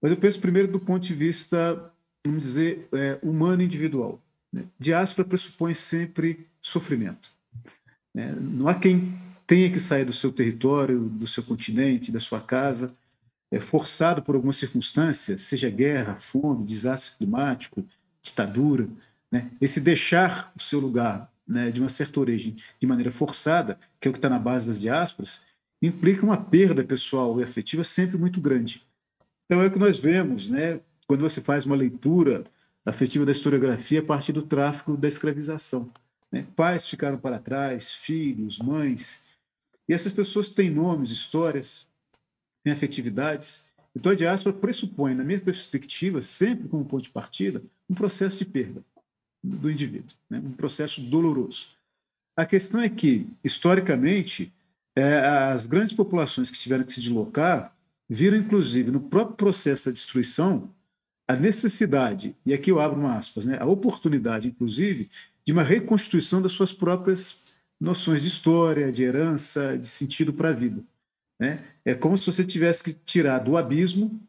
Mas eu penso primeiro do ponto de vista, vamos dizer, humano individual, né? Diáspora pressupõe sempre sofrimento, né? Não há quem tenha que sair do seu território, do seu continente, da sua casa, forçado por alguma circunstância, seja guerra, fome, desastre climático, ditadura, né? Esse deixar o seu lugar, né, de uma certa origem de maneira forçada, que é o que está na base das diásporas, implica uma perda pessoal e afetiva sempre muito grande. Então é o que nós vemos, né, quando você faz uma leitura afetiva da historiografia a partir do tráfico da escravização, né? Pais ficaram para trás, filhos, mães, e essas pessoas têm nomes, histórias, têm afetividades. Então a diáspora pressupõe, na minha perspectiva, sempre como ponto de partida, um processo de perda do indivíduo, né? Um processo doloroso. A questão é que, historicamente, as grandes populações que tiveram que se deslocar viram, inclusive, no próprio processo da destruição, a necessidade, e aqui eu abro uma aspas, né? A oportunidade, inclusive, de uma reconstituição das suas próprias noções de história, de herança, de sentido para a vida, né? É como se você tivesse que tirar do abismo,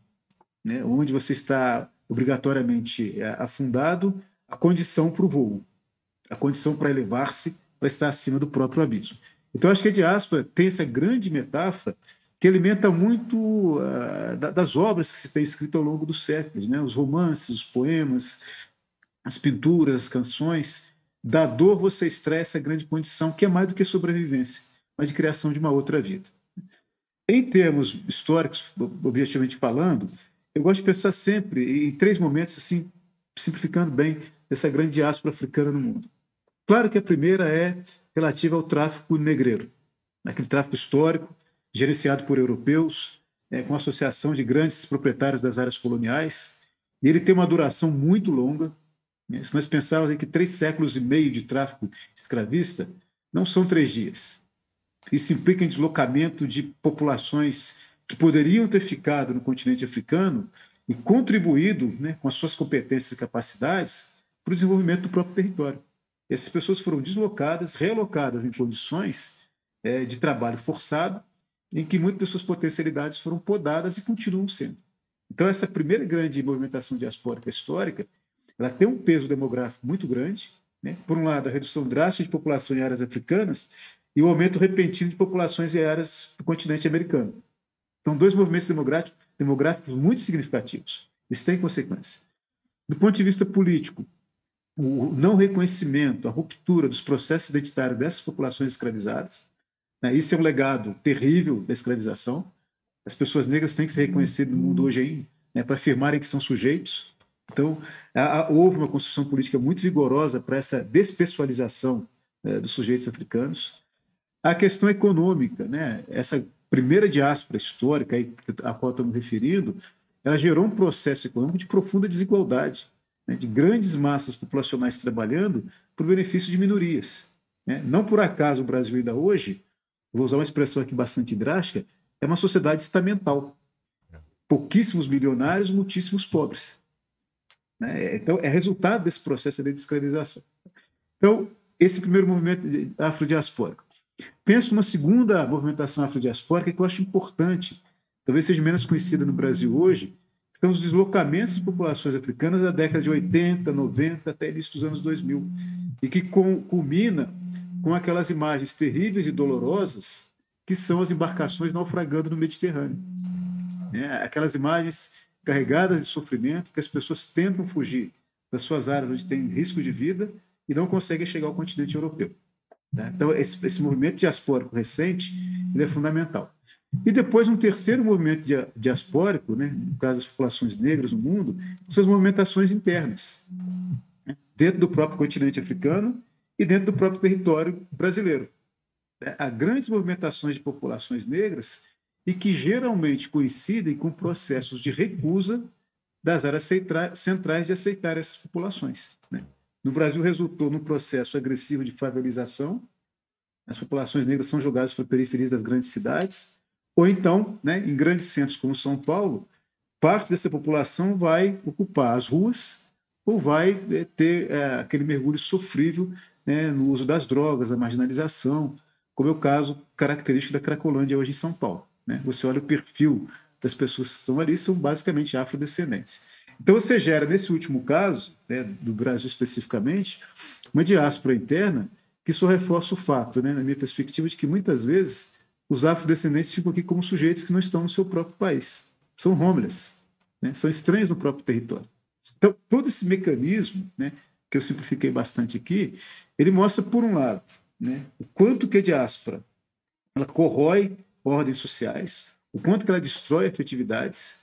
né, onde você está obrigatoriamente afundado, a condição para o voo, a condição para elevar-se, para estar acima do próprio abismo. Então, acho que a diáspora tem essa grande metáfora que alimenta muito das obras que se tem escrito ao longo dos séculos, né? Os romances, os poemas, as pinturas, as canções. Da dor você extrai essa grande condição, que é mais do que sobrevivência, mas de criação de uma outra vida. Em termos históricos, objetivamente falando, eu gosto de pensar sempre em três momentos, assim, simplificando bem, dessa grande diáspora africana no mundo. Claro que a primeira é relativa ao tráfico negreiro, aquele tráfico histórico, gerenciado por europeus, com associação de grandes proprietários das áreas coloniais, e ele tem uma duração muito longa. Se nós pensarmos que 3 séculos e meio de tráfico escravista, não são 3 dias. Isso implica em deslocamento de populações que poderiam ter ficado no continente africano e contribuído, né, com as suas competências e capacidades para o desenvolvimento do próprio território. Essas pessoas foram deslocadas, realocadas em condições de trabalho forçado, em que muitas de suas potencialidades foram podadas e continuam sendo. Então, essa primeira grande movimentação diaspórica histórica, ela tem um peso demográfico muito grande, né? Por um lado, a redução drástica de população em áreas africanas e o aumento repentino de populações em áreas do continente americano. Então, 2 movimentos demográficos muito significativos. Isso tem consequência. Do ponto de vista político, o não reconhecimento, a ruptura dos processos identitários dessas populações escravizadas, né? Isso é um legado terrível da escravização. As pessoas negras têm que ser reconhecidas no mundo hoje ainda, né, para afirmarem que são sujeitos. Então, houve uma construção política muito vigorosa para essa despessoalização dos sujeitos africanos. A questão econômica, né, essa primeira diáspora histórica a qual estamos referindo, ela gerou um processo econômico de profunda desigualdade, né, de grandes massas populacionais trabalhando por benefício de minorias. Né? Não por acaso o Brasil ainda hoje, vou usar uma expressão aqui bastante drástica, é uma sociedade estamental. Pouquíssimos milionários, muitíssimos pobres. Então, é resultado desse processo de escravização. Então, esse primeiro movimento afrodiaspórico. Penso numa segunda movimentação afrodiaspórica que eu acho importante, talvez seja menos conhecida no Brasil hoje, que são os deslocamentos de populações africanas da década de 80, 90, até início dos anos 2000, e que culmina com aquelas imagens terríveis e dolorosas que são as embarcações naufragando no Mediterrâneo. Aquelas imagens carregadas de sofrimento, que as pessoas tentam fugir das suas áreas onde tem risco de vida e não conseguem chegar ao continente europeu. Então, esse movimento diaspórico recente ele é fundamental. E depois, um terceiro movimento diaspórico, né, no caso das populações negras no mundo, são as movimentações internas, né, dentro do próprio continente africano e dentro do próprio território brasileiro. Há grandes movimentações de populações negras e que geralmente coincidem com processos de recusa das áreas centrais de aceitar essas populações. Né? No Brasil, resultou num processo agressivo de favelização, as populações negras são jogadas para periferias das grandes cidades, ou então, né, em grandes centros como São Paulo, parte dessa população vai ocupar as ruas ou vai ter aquele mergulho sofrível, né, no uso das drogas, da marginalização, como é o caso característico da Cracolândia hoje em São Paulo. Né? Você olha o perfil das pessoas que estão ali, são basicamente afrodescendentes. Então você gera, nesse último caso, né, do Brasil especificamente, uma diáspora interna que só reforça o fato, né, na minha perspectiva, de que muitas vezes os afrodescendentes ficam aqui como sujeitos que não estão no seu próprio país. São homeless, né, são estranhos no próprio território. Então, todo esse mecanismo, né, que eu simplifiquei bastante aqui, ele mostra, por um lado, né, o quanto que a diáspora ela corrói ordens sociais, o quanto que ela destrói afetividades,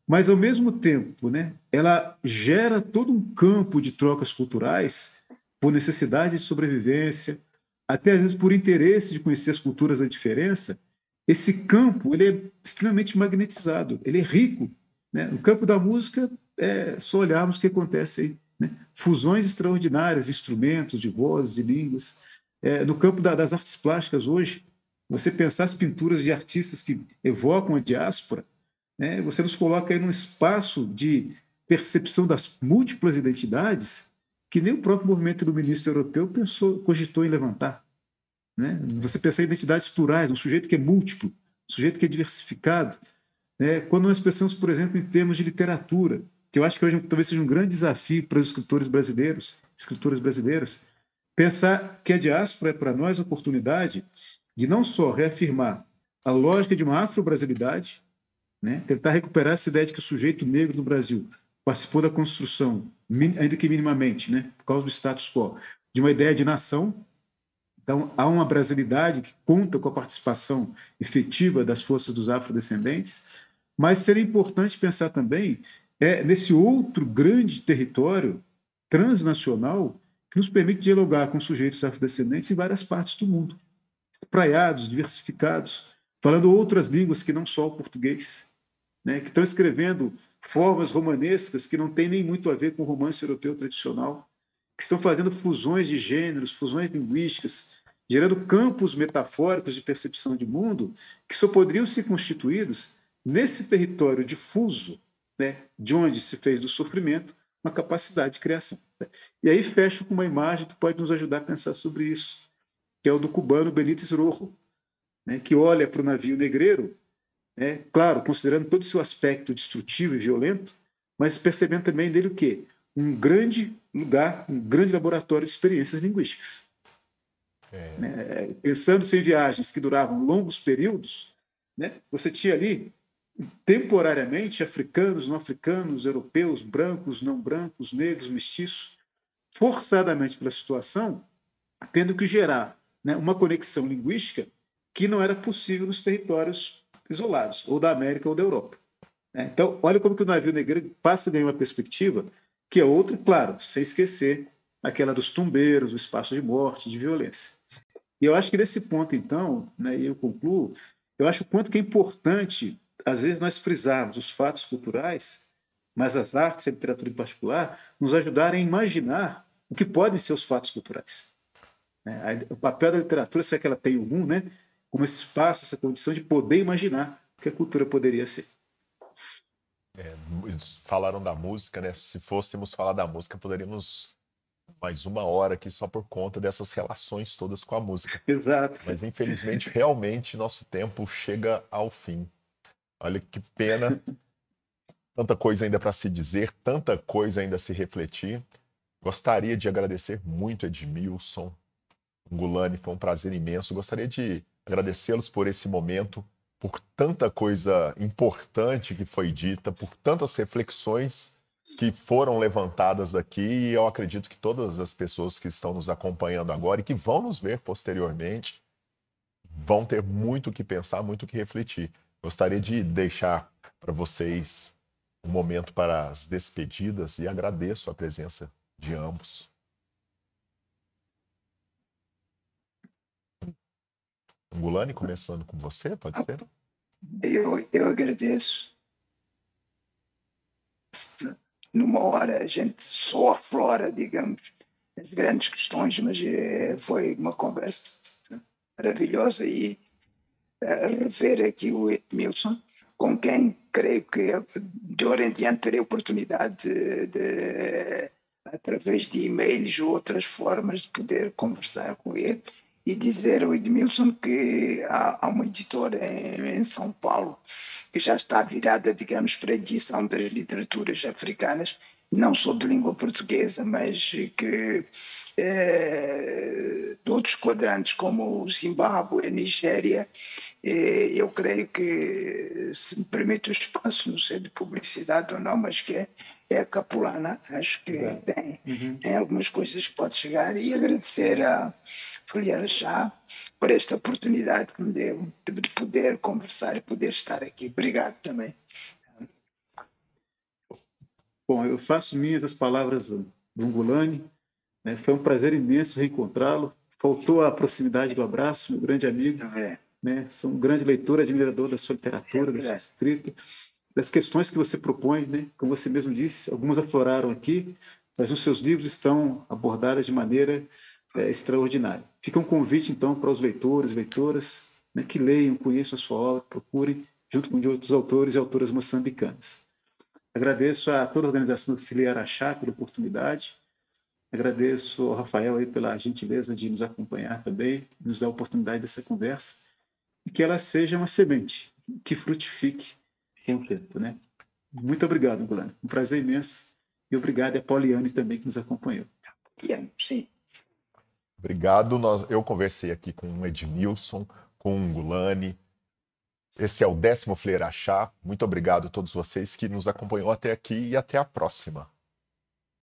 mas, ao mesmo tempo, né, ela gera todo um campo de trocas culturais por necessidade de sobrevivência, até às vezes por interesse de conhecer as culturas da diferença. Esse campo ele é extremamente magnetizado, ele é rico. Né? No campo da música, é só olharmos o que acontece aí. Né? Fusões extraordinárias de instrumentos, de vozes, de línguas. No campo das artes plásticas hoje, você pensar as pinturas de artistas que evocam a diáspora, né? Você nos coloca aí num espaço de percepção das múltiplas identidades que nem o próprio movimento iluminista europeu cogitou em levantar. Né? Você pensar em identidades plurais, um sujeito que é múltiplo, um sujeito que é diversificado. Né? Quando nós pensamos, por exemplo, em termos de literatura, que eu acho que hoje talvez seja um grande desafio para os escritores brasileiros, escritoras brasileiras, pensar que a diáspora é para nós a oportunidade de não só reafirmar a lógica de uma afro-brasilidade, né? Tentar recuperar essa ideia de que o sujeito negro no Brasil participou da construção, ainda que minimamente, né, por causa do status quo, de uma ideia de nação. Então, há uma brasilidade que conta com a participação efetiva das forças dos afrodescendentes, mas seria importante pensar também nesse outro grande território transnacional que nos permite dialogar com sujeitos afrodescendentes em várias partes do mundo, espraiados, diversificados, falando outras línguas que não só o português, né, que estão escrevendo formas romanescas que não têm nem muito a ver com o romance europeu tradicional, que estão fazendo fusões de gêneros, fusões linguísticas, gerando campos metafóricos de percepção de mundo que só poderiam ser constituídos nesse território difuso, né, de onde se fez do sofrimento uma capacidade de criação. E aí fecho com uma imagem que pode nos ajudar a pensar sobre isso, que é o do cubano Benítez Rojo, né, que olha para o navio negreiro, né, claro, considerando todo o seu aspecto destrutivo e violento, mas percebendo também dele o quê? Um grande lugar, um grande laboratório de experiências linguísticas. Pensando-se em viagens que duravam longos períodos, né, você tinha ali, temporariamente, africanos, não africanos, europeus, brancos, não brancos, negros, mestiços, forçadamente pela situação, tendo que gerar, né, uma conexão linguística que não era possível nos territórios isolados, ou da América ou da Europa. Então, olha como que o navio negreiro passa a ganhar uma perspectiva que é outra, claro, sem esquecer aquela dos tumbeiros, o espaço de morte, de violência. E eu acho que nesse ponto, então, né, e eu concluo, eu acho o quanto que é importante, às vezes, nós frisarmos os fatos culturais, mas as artes, a literatura em particular, nos ajudarem a imaginar o que podem ser os fatos culturais. O papel da literatura, se é que ela tem algum, né, como esse espaço, essa condição de poder imaginar o que a cultura poderia ser. Falaram da música, né? Se fôssemos falar da música, poderíamos mais uma hora aqui só por conta dessas relações todas com a música. Exato. Mas, infelizmente, realmente, nosso tempo chega ao fim. Olha que pena. Tanta coisa ainda para se dizer, tanta coisa ainda a se refletir. Gostaria de agradecer muito Edmilson, Ngulane, foi um prazer imenso. Gostaria de agradecê-los por esse momento, por tanta coisa importante que foi dita, por tantas reflexões que foram levantadas aqui, e eu acredito que todas as pessoas que estão nos acompanhando agora e que vão nos ver posteriormente vão ter muito o que pensar, muito o que refletir. Gostaria de deixar para vocês um momento para as despedidas e agradeço a presença de ambos. Ngulane, começando com você, pode ser? Eu agradeço. Numa hora a gente só aflora, digamos, as grandes questões, mas foi uma conversa maravilhosa e rever aqui o Edmilson, com quem creio que de hora em diante terei oportunidade de através de e-mails ou outras formas de poder conversar com ele e dizer ao Edmilson que há uma editora em São Paulo que já está virada, digamos, para a edição das literaturas africanas, não só de língua portuguesa, mas que de outros quadrantes como o Zimbábue, a Nigéria. Eu creio que, se me permite o espaço, não sei de publicidade ou não, mas que é a Capulana, acho que tem algumas coisas que pode chegar, e agradecer a Filiara Chá por esta oportunidade que me deu de poder conversar e poder estar aqui. Obrigado também. Bom, eu faço minhas as palavras do Ngulane, né? Foi um prazer imenso reencontrá-lo. Faltou a proximidade do abraço, meu grande amigo. Né? Sou um grande leitor, admirador da sua literatura, da sua escrita, das questões que você propõe, né? Como você mesmo disse, algumas afloraram aqui, mas os seus livros estão abordadas de maneira extraordinária. Fica um convite, então, para os leitores, leitoras, né, que leiam, conheçam a sua obra, procurem, junto com outros autores e autoras moçambicanas. Agradeço a toda a organização do Filiara Chá pela oportunidade. Agradeço ao Rafael aí pela gentileza de nos acompanhar também, nos dar a oportunidade dessa conversa, e que ela seja uma semente que frutifique com o tempo, né? Muito obrigado, Ngulane. Um prazer imenso. E obrigado a Pauliane também, que nos acompanhou. Sim. Obrigado. Eu conversei aqui com o Edmilson, com o Ngulane. Esse é o 10º Filiara Chá. Muito obrigado a todos vocês que nos acompanhou até aqui e até a próxima.